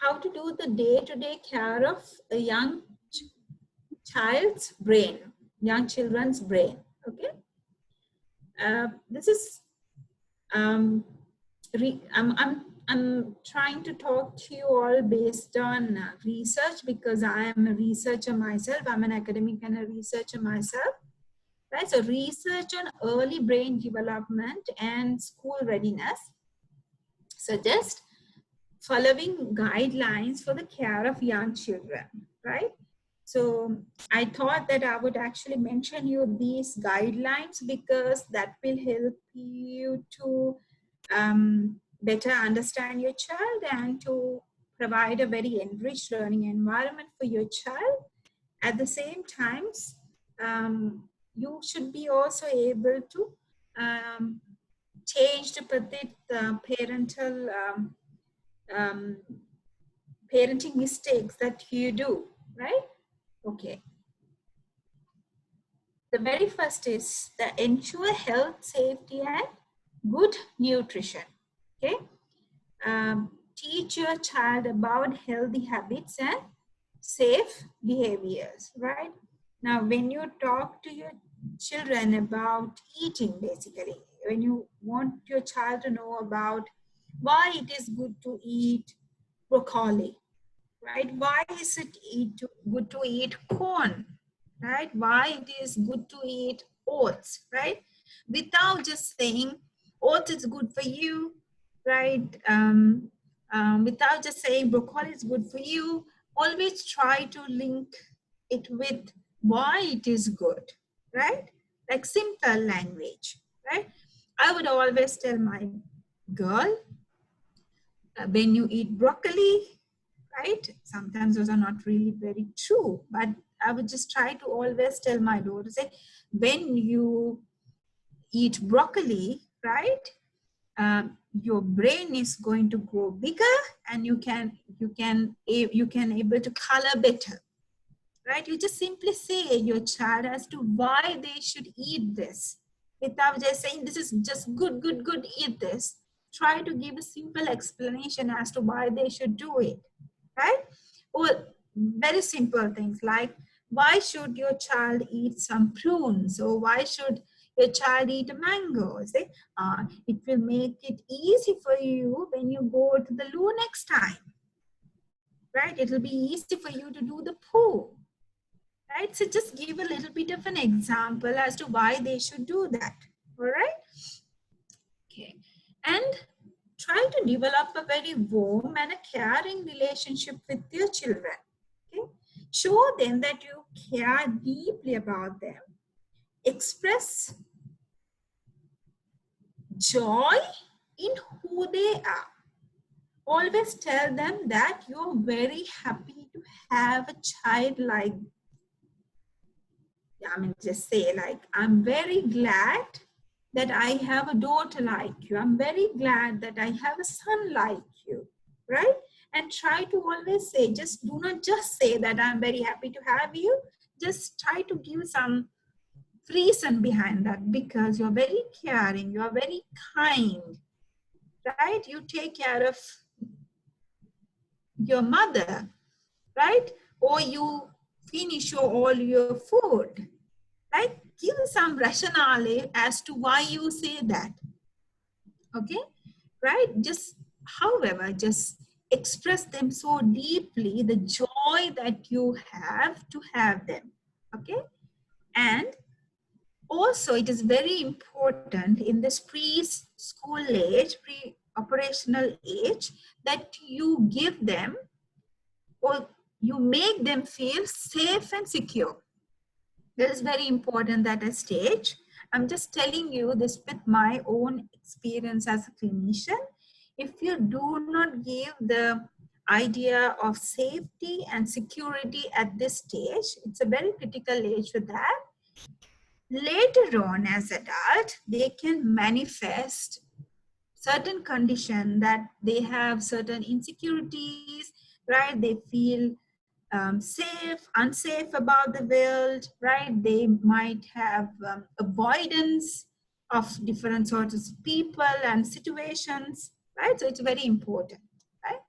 how to do the day-to-day care of a young child's brain, young children's brain. Okay. This is I'm trying to talk to you all based on research, because I am a researcher myself. I'm an academic and a researcher myself. Right. So research on early brain development and school readiness suggest following guidelines for the care of young children, right? So I thought that I would actually mention you these guidelines, because that will help you to better understand your child and to provide a very enriched learning environment for your child. At the same time, you should be also able to change the parental um, parenting mistakes that you do, right? Okay. The very first is the ensure health, safety, and good nutrition. Okay. Teach your child about healthy habits and safe behaviors, right? Now, when you talk to your children about eating, basically, when you want your child to know about why it is good to eat broccoli, right? Why is it good to eat corn, right? Why it is good to eat oats, right? Without just saying oats is good for you, right? Without just saying broccoli is good for you, always try to link it with why it is good, right? Like simple language, right? I would always tell my girl, when you eat broccoli, right? Sometimes those are not really very true, but I would just try to always tell my daughter, say, when you eat broccoli, right? Your brain is going to grow bigger, and you can able to color better, right? You just simply say your child as to why they should eat this, without just saying this is just good, eat this. Try to give a simple explanation as to why they should do it, right? Or very simple things like, why should your child eat some prunes, or why should your child eat a mango? Say, it will make it easy for you when you go to the loo next time, right? It will be easy for you to do the poo, right? So just give a little bit of an example as to why they should do that, all right? Okay, and try to develop a very warm and a caring relationship with your children, okay? Show them that you care deeply about them. Express joy in who they are. Always tell them that you're very happy to have a child like, just say like, I'm very glad that I have a daughter like you. I'm very glad that I have a son like you, right? And try to always say, just do not just say that I'm very happy to have you. Just try to give some reason behind that, because you're very caring, you're very kind, right? You take care of your mother, right? Or you finish all your food, right? Give some rationale as to why you say that, okay? Right? Just, however, just express them so deeply, the joy that you have to have them, okay? And also, it is very important in this preschool age, pre-operational age, that you give them, or you make them feel safe and secure. That is very important at a stage. I'm just telling you this with my own experience as a clinician. If you do not give the idea of safety and security at this stage, it's a very critical age for that. Later on as adult, they can manifest certain condition that they have certain insecurities, right? They feel safe, unsafe about the world, right? They might have avoidance of different sorts of people and situations, right? So it's very important, right?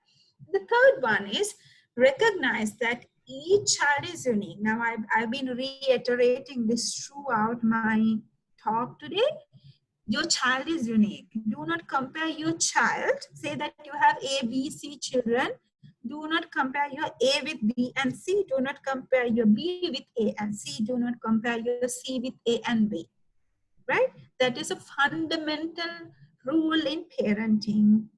The third one is recognize that each child is unique. Now, I've been reiterating this throughout my talk today. Your child is unique. Do not compare your child. Say that you have A, B, C children. Do not compare your A with B and C. Do not compare your B with A and C. Do not compare your C with A and B. Right? That is a fundamental rule in parenting.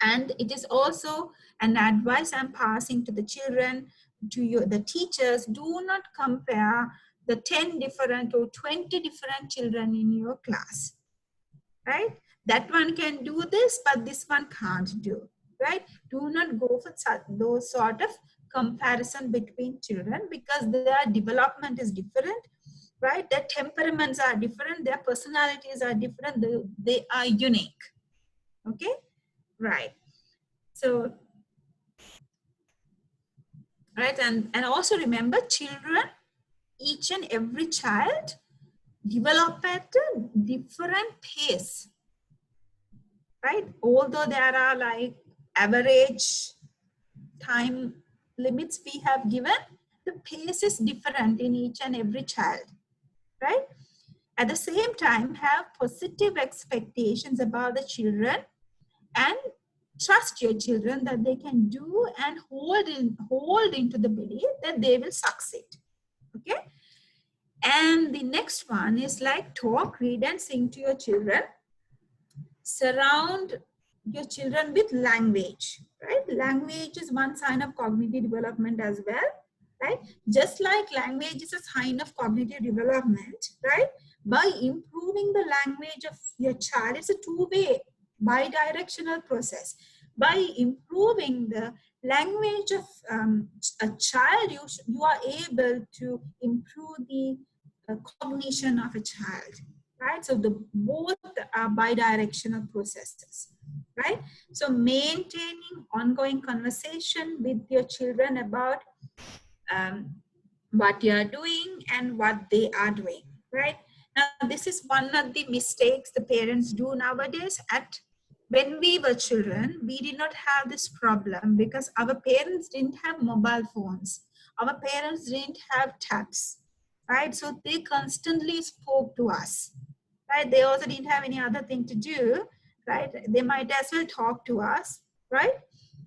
And it is also an advice I'm passing to the children, to the teachers. Do not compare the 10 different or 20 different children in your class. Right? That one can do this, but this one can't do, right? Do not go for those sort of comparison between children, because their development is different. right? Their temperaments are different, their personalities are different, they are unique. Okay, right. So, right, and also remember, children, each and every child develop at a different pace, right? Although there are like average time limits we have given, the pace is different in each and every child, right? At the same time, have positive expectations about the children and trust your children that they can do and hold into the belief that they will succeed. Okay. And the next one is like talk, read, and sing to your children. Surround your children with language, right? Language is one sign of cognitive development as well, right? Just like language is a sign of cognitive development, right? By improving the language of your child, it's a two-way, bi-directional process. By improving the language of a child, you are able to improve the cognition of a child, right? So the both are bi-directional processes, right? So maintaining ongoing conversation with your children about what you are doing and what they are doing, right? Now, this is one of the mistakes the parents do nowadays. When we were children, we did not have this problem because our parents didn't have mobile phones. Our parents didn't have tabs, right? So they constantly spoke to us, right? They also didn't have any other thing to do, right? They might as well talk to us, right?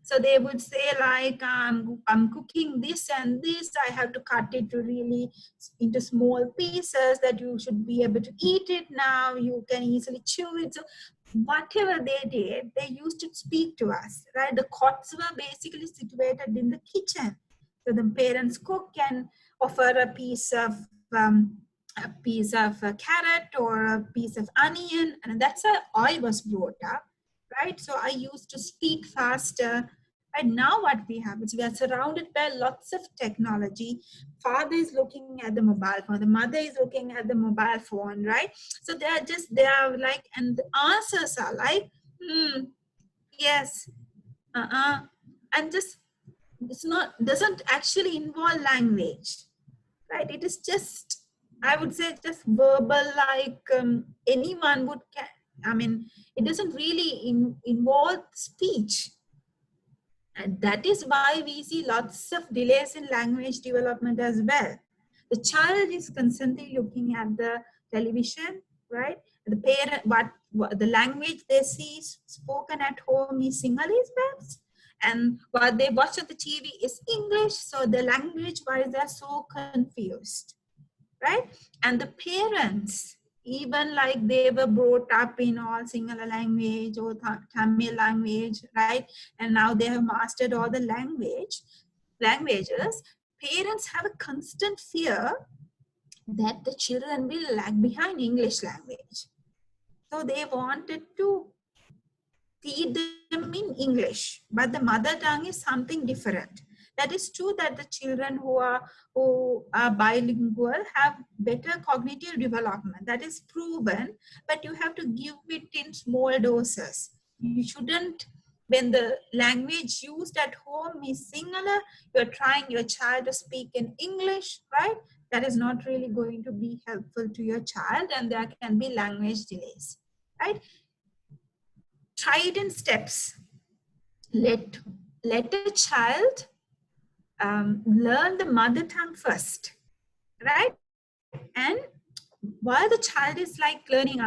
So they would say like, I'm cooking this and this, I have to cut it to really into small pieces that you should be able to eat it now, you can easily chew it. So whatever they did, they used to speak to us, right? The cots were basically situated in the kitchen. So the parents cook and offer a piece of carrot or a piece of onion, and that's how I was brought up, right? So I used to speak faster. And now what we have is we are surrounded by lots of technology. Father is looking at the mobile phone, the mother is looking at the mobile phone, right? So they are like, and the answers are like, yes, and just, it's not, doesn't actually involve language, right? It is just, I would say, just verbal, like anyone would I mean, it doesn't really involve speech. And that is why we see lots of delays in language development as well. The child is constantly looking at the television, right? The parent, what the language they see spoken at home is Sinhalese perhaps, and what they watch on the TV is English. So the language wise, they're so confused, right? And the parents, even like they were brought up in all Sinhala language or Tamil language, right? And now they have mastered all the languages. Parents have a constant fear that the children will lag behind English language. So they wanted to teach them in English, but the mother tongue is something different. That is true that the children who are bilingual have better cognitive development. That is proven, but you have to give it in small doses. You shouldn't, when the language used at home is Sinhala, you're trying your child to speak in English, right? That is not really going to be helpful to your child, and there can be language delays, right? Try it in steps. Let a child learn the mother tongue first, right? And while the child is like learning,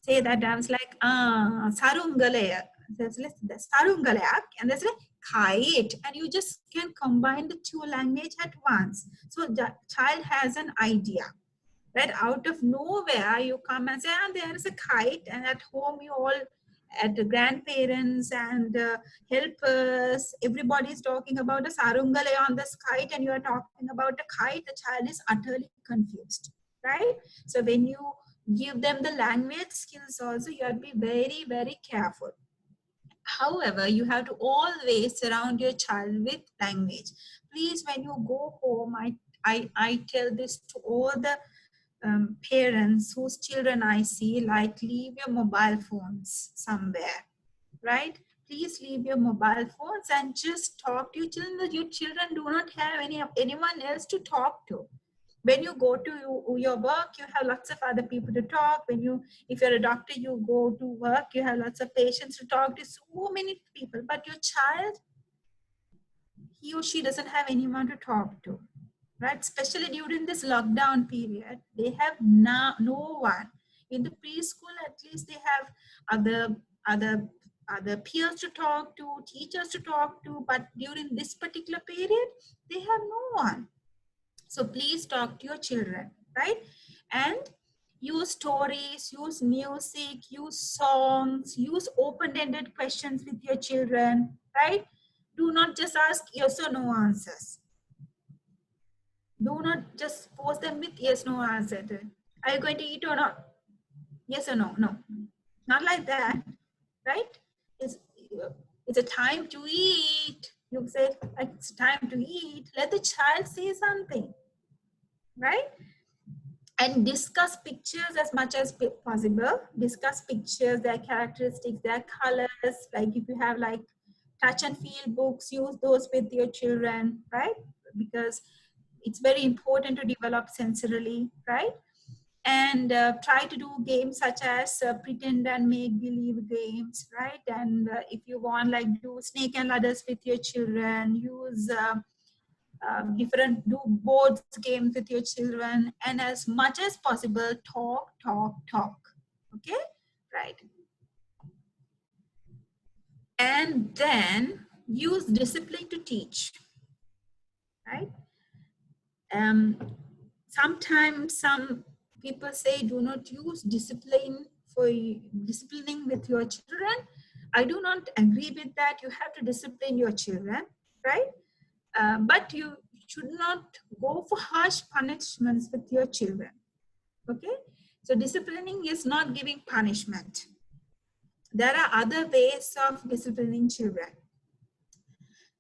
say that I was like sarungalaya, there's sarungalayak, and there's like kite, and you just can combine the two language at once. So the child has an idea, right? Out of nowhere, you come and say, there is a kite, and at home you all, at the grandparents and helpers, everybody is talking about a sarungale on this kite, and you are talking about a kite. The child is utterly confused, right? So when you give them the language skills also, you have to be very, very careful. However, you have to always surround your child with language. Please, when you go home, I tell this to all the parents whose children I see like leave your mobile phones somewhere, right? Please leave your mobile phones and just talk to your children. That your children do not have anyone else to talk to. When you go to your work, you have lots of other people to talk. If you're a doctor, you go to work, you have lots of patients to talk to, so many people. But your child, he or she doesn't have anyone to talk to, right? Especially during this lockdown period, they have no one. In the preschool, at least they have other other peers to talk to, teachers to talk to, but during this particular period, they have no one. So please talk to your children, right? And use stories, use music, use songs, use open-ended questions with your children, right? Do not just ask yes or no answers. Do not just force them with yes, no answer. Are you going to eat or not? Yes or no? No. Not like that, right? It's, it's a time to eat. You say, it's time to eat. Let the child say something, right? And discuss pictures as much as possible. Discuss pictures, their characteristics, their colors. Like if you have like touch and feel books, use those with your children, right? Because it's very important to develop sensorily, right? And try to do games such as pretend and make believe games, right? And if you want, like, do snake and ladders with your children, use do boards games with your children, and as much as possible talk, okay, right? And then use discipline to teach, right? Sometimes some people say do not use discipline for disciplining with your children. I do not agree with that. You have to discipline your children, right? But you should not go for harsh punishments with your children, okay? So disciplining is not giving punishment. There are other ways of disciplining children.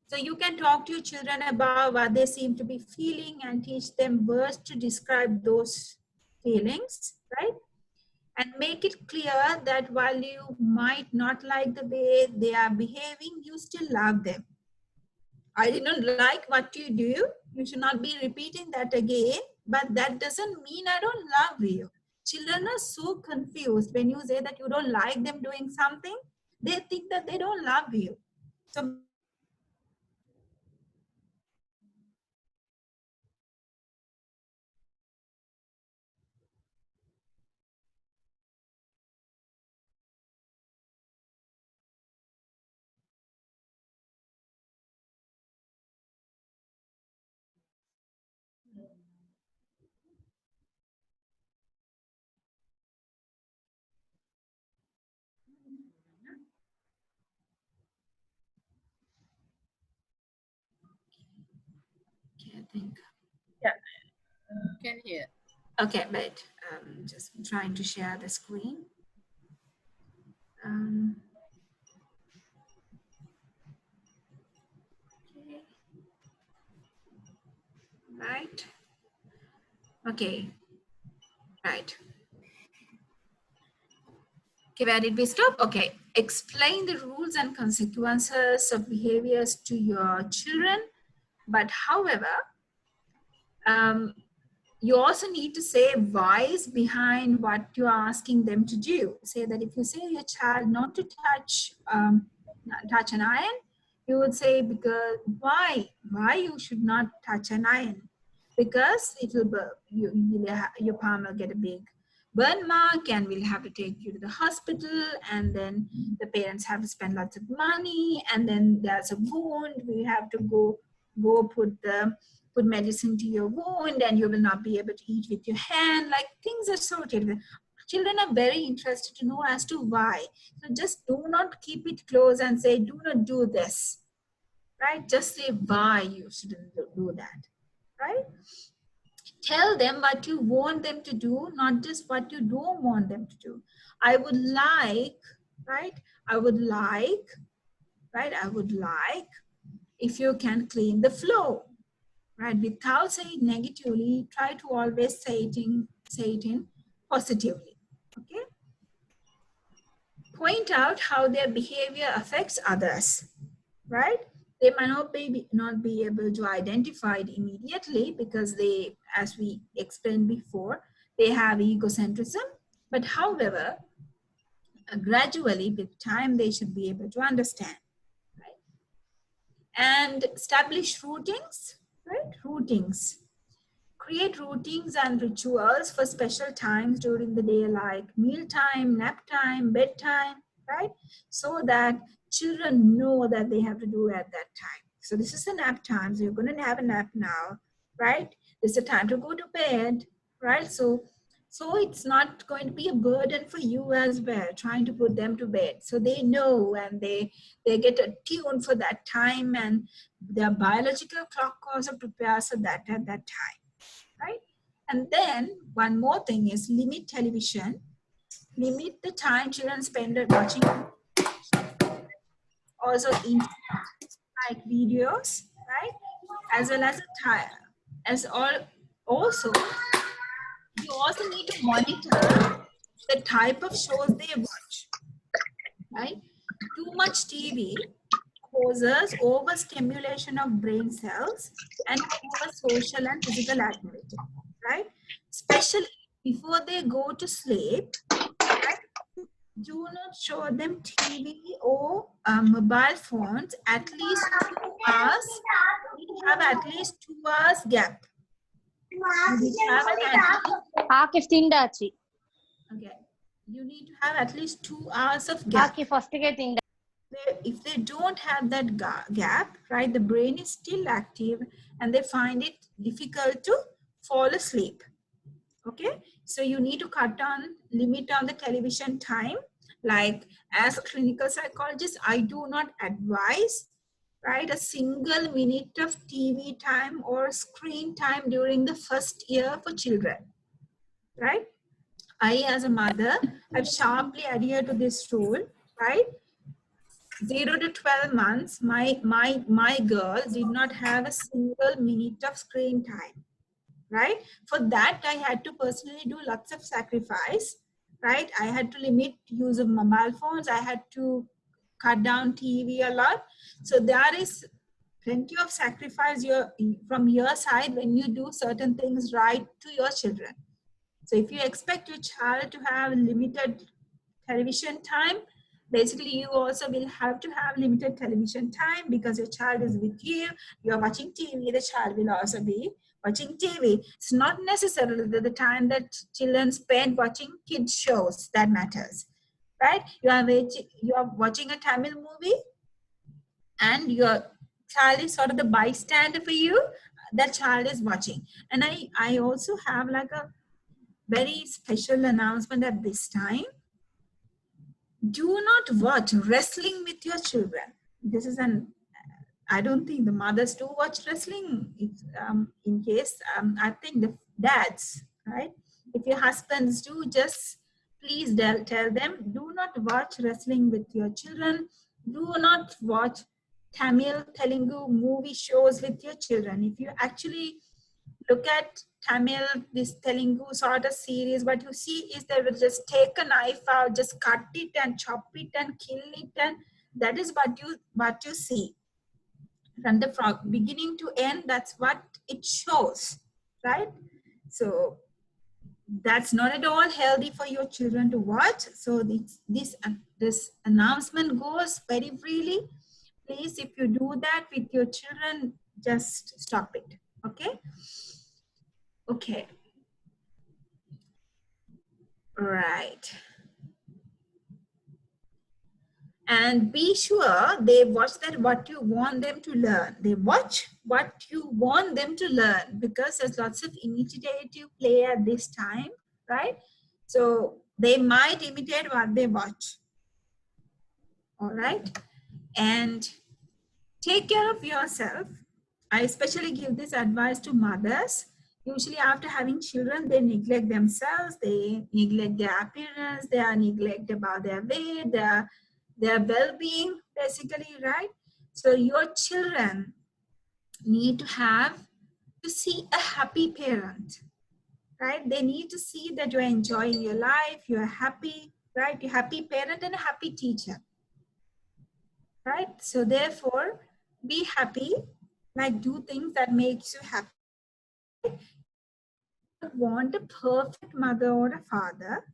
So you can talk to your children about what they seem to be feeling and teach them words to describe those feelings, right? And make it clear that while you might not like the way they are behaving, you still love them. I did not like what you do. You should not be repeating that again, but that doesn't mean I don't love you. Children are so confused when you say that you don't like them doing something. They think that they don't love you. So make it clear that while you might not like the way they are behaving, you still love them. Okay, I think. Yeah. Can hear. Okay, but just trying to share the screen. Okay. Right. Okay. Right. Okay, where did we stop? Okay. Explain the rules and consequences of behaviors to your children. But however, you also need to say whys behind what you're asking them to do. Say that if you say your child not to touch touch an iron, you would say, because why you should not touch an iron? Because it will your palm will get a big burn mark and we'll have to take you to the hospital, and then the parents have to spend lots of money, and then there's a wound, we have to go put medicine to your wound, and you will not be able to eat with your hand. Like, things are so terrible. Children are very interested to know as to why. So just do not keep it close and say, do not do this, right? Just say why you shouldn't do that, right? Tell them what you want them to do, not just what you don't want them to do. I would like, right? I would like, right? I would like if you can clean the floor, right? Without saying negatively, try to always say it in positively. Okay. Point out how their behavior affects others, right? They might not be able to identify it immediately because they, as we explained before, they have egocentrism. But however, gradually with time, they should be able to understand, right? And establish routines, right? Routines. Create routines and rituals for special times during the day, like meal time, nap time, bedtime, right? So that children know that they have to do at that time. So this is the nap time, so you're going to have a nap now, right? This is the time to go to bed, right? So it's not going to be a burden for you as well, trying to put them to bed. So they know, and they get attuned for that time, and their biological clock also prepares for that at that time, right? And then one more thing is limit television. Limit the time children spend watching also internet like videos, right? As well as a time, as all also you also need to monitor the type of shows they watch, right? Too much TV causes overstimulation of brain cells and poor social and physical activity, right? Especially before they go to sleep, right? Do not show them TV or mobile phones at least 2 hours. You need to have at least 2 hours gap. You need to have okay. You need to have at least 2 hours of gap. If they don't have that gap, right, the brain is still active and they find it difficult to fall asleep. Okay, so you need to cut down, limit on the television time. Like as a clinical psychologist, I do not advise, right, a single minute of TV time or screen time during the first year for children, right? I, as a mother, have sharply adhered to this rule, right? 0 to 12 months, my girl did not have a single minute of screen time, right? For that, I had to personally do lots of sacrifice, right? I had to limit use of mobile phones. I had to cut down TV a lot. So there is plenty of sacrifice from your side when you do certain things right to your children. So if you expect your child to have limited television time, basically you also will have to have limited television time because your child is with you. You're watching TV, the child will also be watching TV. It's not necessarily the time that children spend watching kids shows that matters, right? You are watching a Tamil movie and your child is sort of the bystander for you. That child is watching. And I also have like a very special announcement at this time. Do not watch wrestling with your children. This is I don't think the mothers do watch wrestling. In case, I think the dads, right? If your husbands do, just please tell them, do not watch wrestling with your children. Do not watch Tamil, Telugu movie shows with your children. If you actually look at Tamil, this Telugu sort of series, what you see is they will just take a knife out, just cut it and chop it and kill it, and that is what you see. From the beginning to end, that's what it shows, right? So that's not at all healthy for your children to watch. So this announcement goes very freely. Please, if you do that with your children, just stop it. Okay. Okay. Right. And be sure they watch that what you want them to learn. They watch what you want them to learn, because there's lots of imitative play at this time, right? So they might imitate what they watch. All right. And take care of yourself. I especially give this advice to mothers. Usually after having children, they neglect themselves, they neglect their appearance, they are neglect about their weight, their well-being, basically, right? So your children need to see a happy parent, right? They need to see that you're enjoying your life, you're happy, right? You're a happy parent and a happy teacher, right? So therefore, be happy, like do things that makes you happy, right? Want a perfect mother or a father.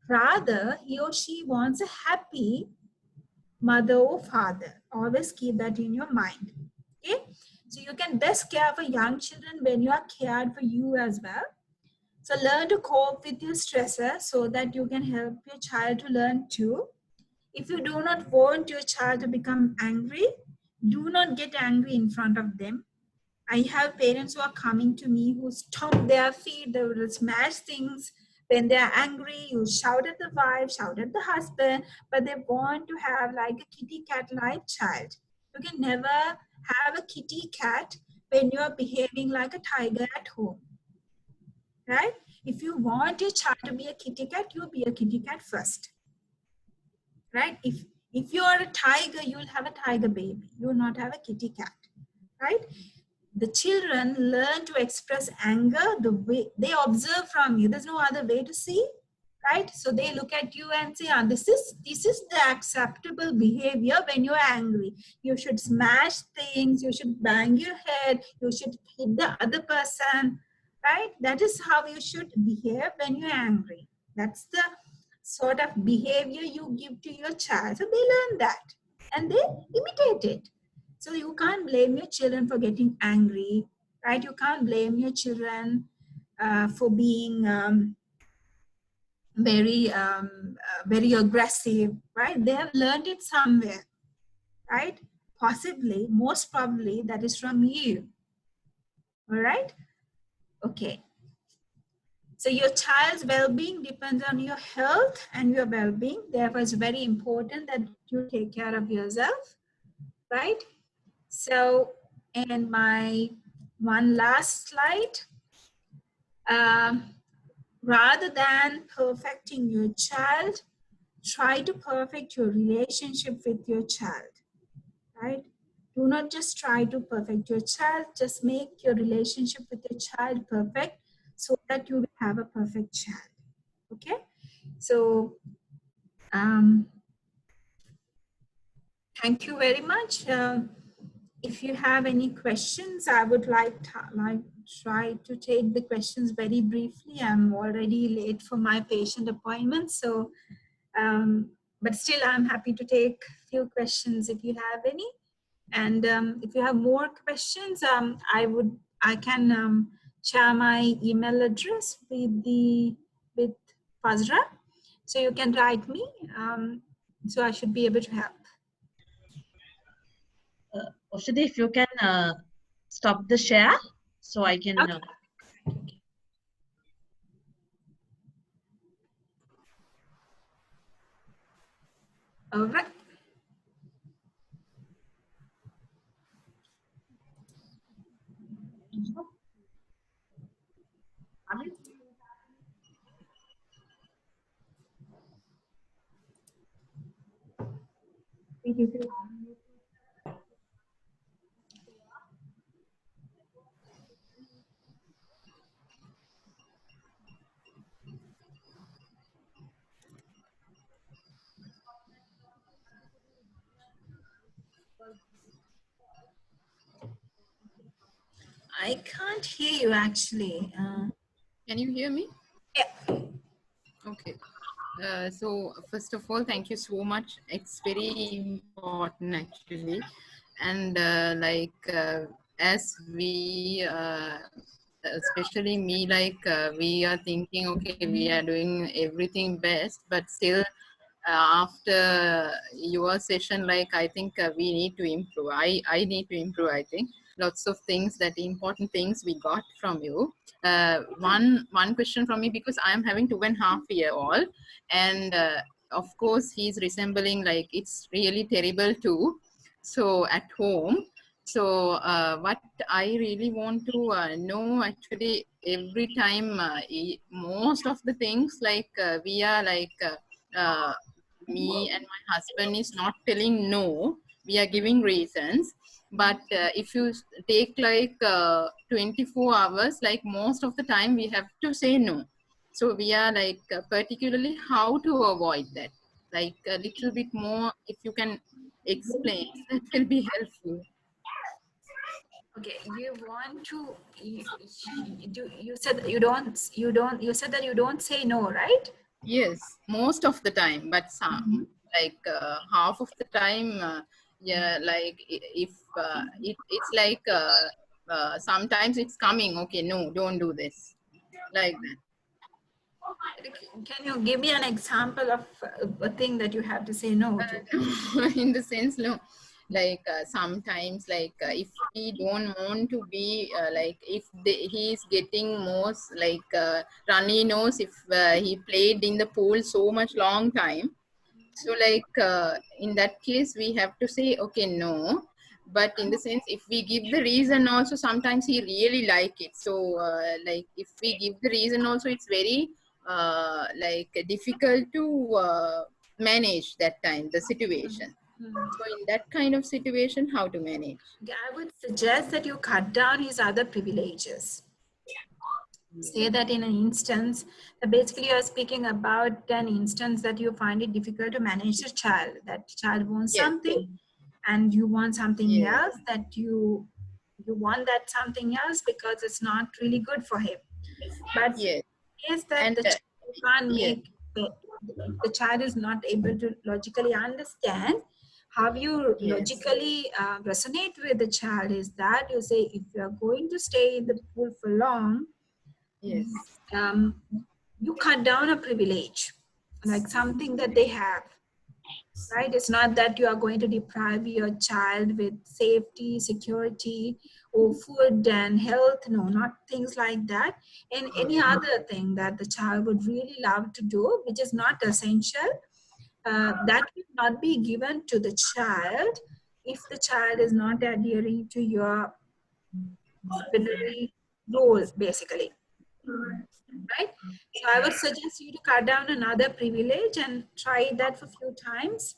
Rather, he or she wants a happy mother or father. Always keep that in your mind. Okay? So you can best care for young children when you are cared for you as well. So learn to cope with your stressors so that you can help your child to learn too. If you do not want your child to become angry, do not get angry in front of them. I have parents who are coming to me who stomp their feet, they will smash things. When they are angry, you shout at the wife, shout at the husband, but they want to have like a kitty cat like child. You can never have a kitty cat when you are behaving like a tiger at home, right? If you want your child to be a kitty cat, you be a kitty cat first, right? If you are a tiger, you will have a tiger baby. You will not have a kitty cat, right? The children learn to express anger the way they observe from you. There's no other way to see, right? So they look at you and say, ah, this is the acceptable behavior when you're angry. You should smash things, you should bang your head, you should hit the other person, right? That is how you should behave when you're angry. That's the sort of behavior you give to your child. So they learn that and they imitate it. So you can't blame your children for getting angry, right? You can't blame your children for being very aggressive, right? They have learned it somewhere, right? Possibly, most probably, that is from you. All right? Okay. So your child's well-being depends on your health and your well-being. Therefore, it's very important that you take care of yourself, right? So, and my one last slide. Rather than perfecting your child, try to perfect your relationship with your child, right? Do not just try to perfect your child, just make your relationship with your child perfect so that you will have a perfect child, okay? So, thank you very much. If you have any questions, I would like try to take the questions very briefly. I'm already late for my patient appointment, so but still I'm happy to take few questions if you have any. And if you have more questions, I can share my email address with Fazra, so you can write me. So I should be able to help. Oshadi, if you can stop the share so I can. Okay. All right. I can't hear you actually. Can you hear me? Yeah. Okay. So first of all, thank you so much. It's very important actually. And as we, especially me, we are thinking, okay, we are doing everything best, but still after your session, I think we need to improve. I need to improve, I think. Lots of things, that important things we got from you. One question from me, because I am having 2.5-year old, and of course he's resembling, it's really terrible too. So at home, so what I really want to know, actually, every time most of the things, we are me and my husband is not telling no, we are giving reasons. But if you take like 24 hours, like most of the time we have to say no. So we are like particularly how to avoid that, like a little bit more if you can explain, that will be helpful. Okay, you want to you said that you said that you don't say no, right? Yes, most of the time, but some like half of the time, yeah, like if it's like sometimes it's coming, okay, no, don't do this, like that. Can you give me an example of a thing that you have to say no to? In the sense, no, like sometimes like if we don't want to be like if he is getting most like runny nose if he played in the pool so much long time. So like in that case we have to say okay, no. But in the sense if we give the reason also, sometimes he really like it. So like if we give the reason also, it's very like difficult to manage that time the situation. So in that kind of situation, how to manage? Okay, I would suggest that you cut down his other privileges. Say that in an instance, basically you're speaking about an instance that you find it difficult to manage the child. That child wants Yes, something and you want something yes, else, that you want that something else because it's not really good for him. But yes, is that and the child can't yes, make the child is not able to logically understand. How you yes, logically resonate with the child is that you say, if you are going to stay in the pool for long, yes, um, you cut down a privilege, like something that they have, right? It's not that you are going to deprive your child with safety, security, or food and health. No, not things like that. And any other thing that the child would really love to do, which is not essential, that will not be given to the child if the child is not adhering to your disciplinary rule, basically, right? So I would suggest you to cut down another privilege and try that for a few times,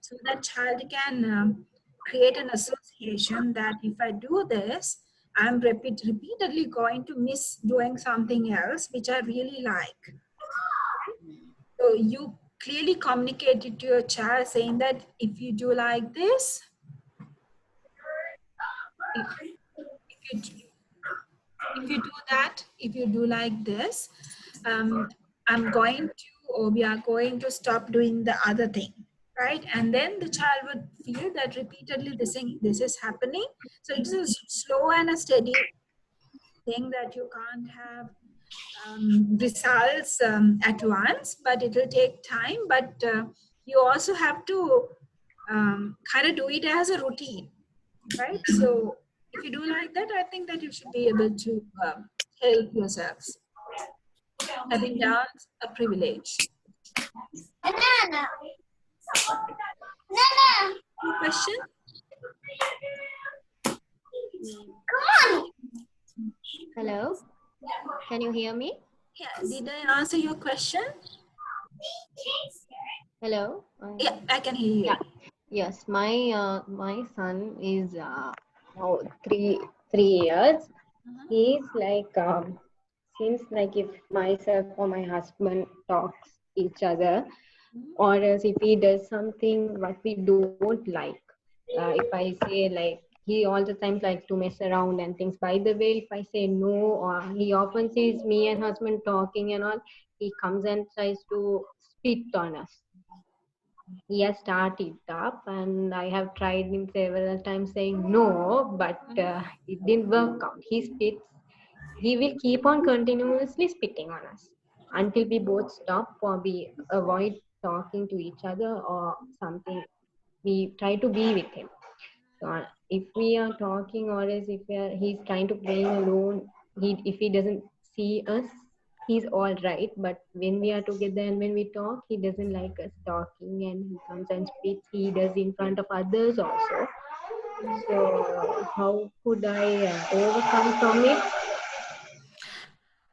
so that child can create an association that if I do this, I'm repeatedly going to miss doing something else which I really like. So you clearly communicated to your child saying that if you do like this, if, if you if you do that, if you do like this, I'm going to, or we are going to stop doing the other thing, right? And then the child would feel that repeatedly this is happening. So it's a slow and a steady thing that you can't have results at once, but it will take time. But you also have to kind of do it as a routine, right? So if you do like that, I think that you should be able to help yourselves. Cutting down a privilege. Any question? Hello, can you hear me? Yeah, did I answer your question? Hello. Yeah, I can hear you. Yeah. Yes, my son is now three years. He's like since like if myself or my husband talks each other, or else if he does something what we don't like, if I say like he all the time likes to mess around and things. By the way, if I say no, or he often sees me and husband talking and all, he comes and tries to spit on us. He has started up and I have tried him several times saying no, but it didn't work out. He will keep on continuously spitting on us until we both stop or we avoid talking to each other or something. We try to be with him. So if we are talking, or as if he's trying to play alone, if he doesn't see us, he's all right. But when we are together and when we talk, he doesn't like us talking, and he comes and speaks. He does in front of others also. So how could I overcome from it?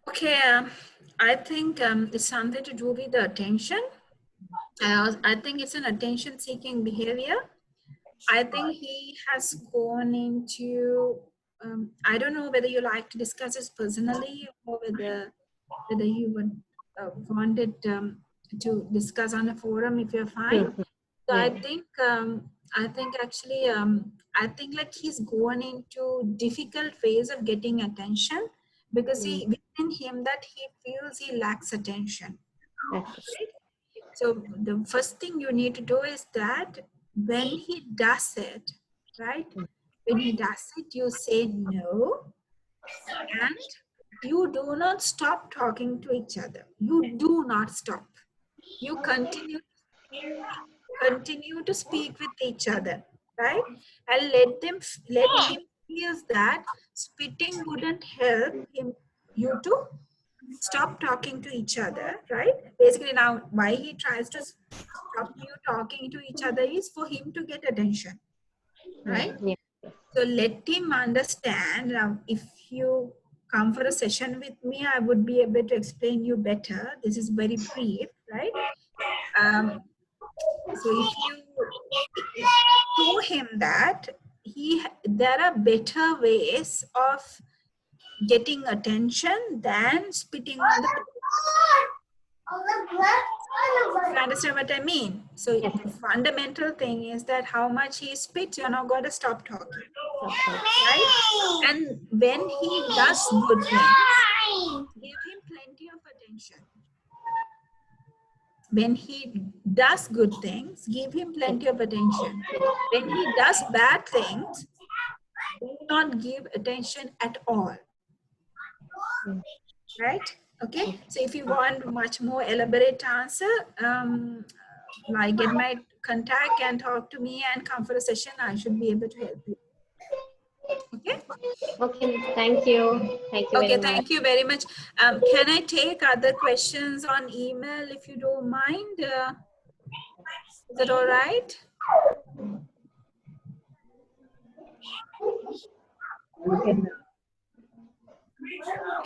Okay, I think it's something to do with the attention. I think it's an attention-seeking behavior. I think he has gone into, I don't know whether you like to discuss this personally or whether you would want it to discuss on a forum if you're fine. Mhm. So Yeah. I think actually, I think like he's gone into difficult phase of getting attention because he within him that he feels he lacks attention. Okay. So the first thing you need to do is that when he does it, right? When he does it, you say no and you do not stop talking to each other. You do not stop. You continue to speak with each other, right? And let him feel that spitting wouldn't help him you to stop talking to each other, right? Basically, now why he tries to stop you talking to each other is for him to get attention, right? Yeah. So let him understand. Now, if you come for a session with me, I would be able to explain you better. This is very brief, right? So if you show him that there are better ways of getting attention than spitting on the you understand what I mean? So Yes. the fundamental thing is that how much he spits, you're not going to stop talking, right? And when he does good things, give him plenty of attention. When he does good things, give him plenty of attention. When he does bad things, do not give attention at all. Right? Okay. So if you want much more elaborate answer, like get my contact and talk to me and come for a session. I should be able to help you. Okay. Okay. Thank you. Thank you Okay. very much. Thank you very much. Can I take other questions on email if you don't mind? Is that all right?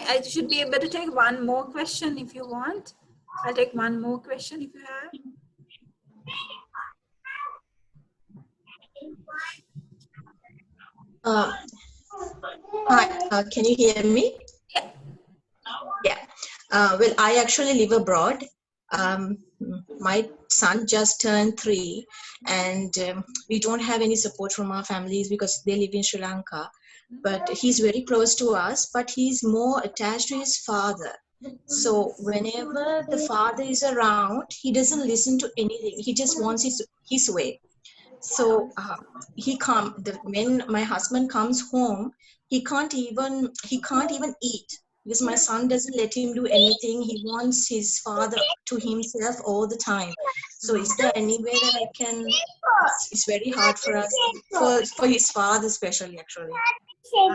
I should be able to take one more question if you want. I'll take one more question if you have. Hi, can you hear me? Yeah. Yeah. Well, I actually live abroad. My son just turned 3, and we don't have any support from our families because they live in Sri Lanka. But he's very close to us, but he's more attached to his father. So whenever the father is around, he doesn't listen to anything. He just wants his way. So when my husband comes home, he can't even eat because my son doesn't let him do anything. He wants his father to himself all the time. So is there any way that I can? It's very hard for us, for his father especially, actually.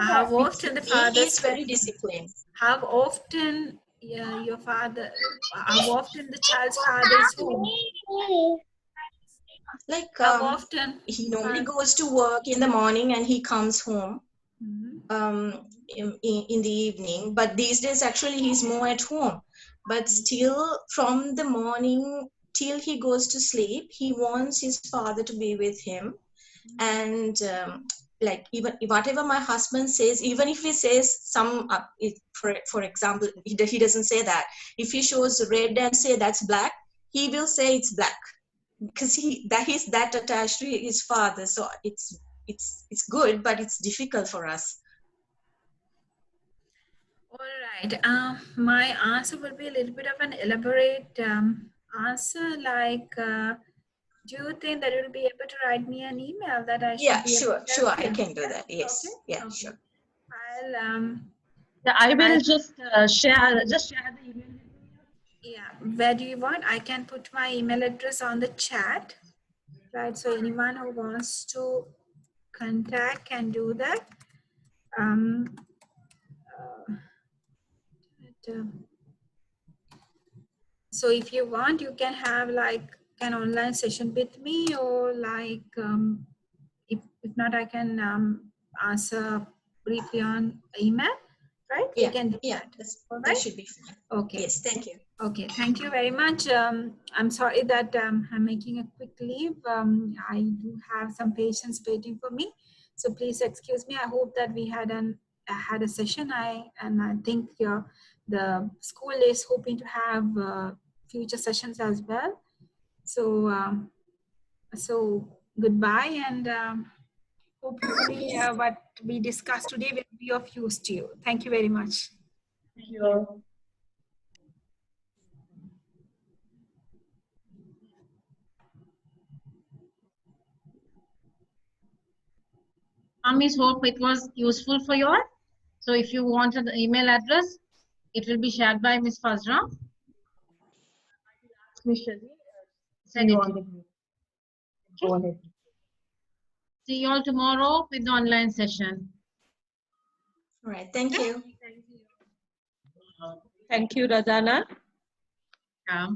How often the He is father's very disciplined. How often your father, how often the child's father is home? Like How often? he normally goes to work in the morning and he comes home Mhm. in the evening, but these days actually he's more at home. But still, from the morning till he goes to sleep, he wants his father to be with him. And like, even whatever my husband says, even if he says for example, he doesn't say that. If he shows red and say that's black, he will say it's black, because he's that attached to his father. So it's good, but it's difficult for us. All right. My answer will be a little bit of an elaborate answer. Like, do you think that you'll be able to write me an email that I should Yeah, be able to sure, help I you? can do that. Yes. Okay. Yeah, Okay. sure. I'll Yeah, I will I'll, just share the email. yeah. Where do you want? I can put my email address on the chat. Right. So anyone who wants to contact can do that. Um, so if you want, you can have like an online session with me, or like if not, I can answer briefly on email, right? We Yeah, can do yeah, that. All that right. should be fine. Okay. Yes, thank you. Okay, thank you very much. I'm sorry that I'm making a quick leave. I do have some patients waiting for me, so please excuse me. I hope that we had a session. I think the school is hoping to have future sessions as well. So so goodbye, and hopefully what we discussed today will be of use to you. Thank you very much. Thank you. Miss, hope it was useful for you all. So if you wanted the email address, it will be shared by Miss Fazra. Miss Shazzy, send it on the group. Go ahead. See you all tomorrow with the online session. All right. Thank you. Thank you, Radhana. Yeah.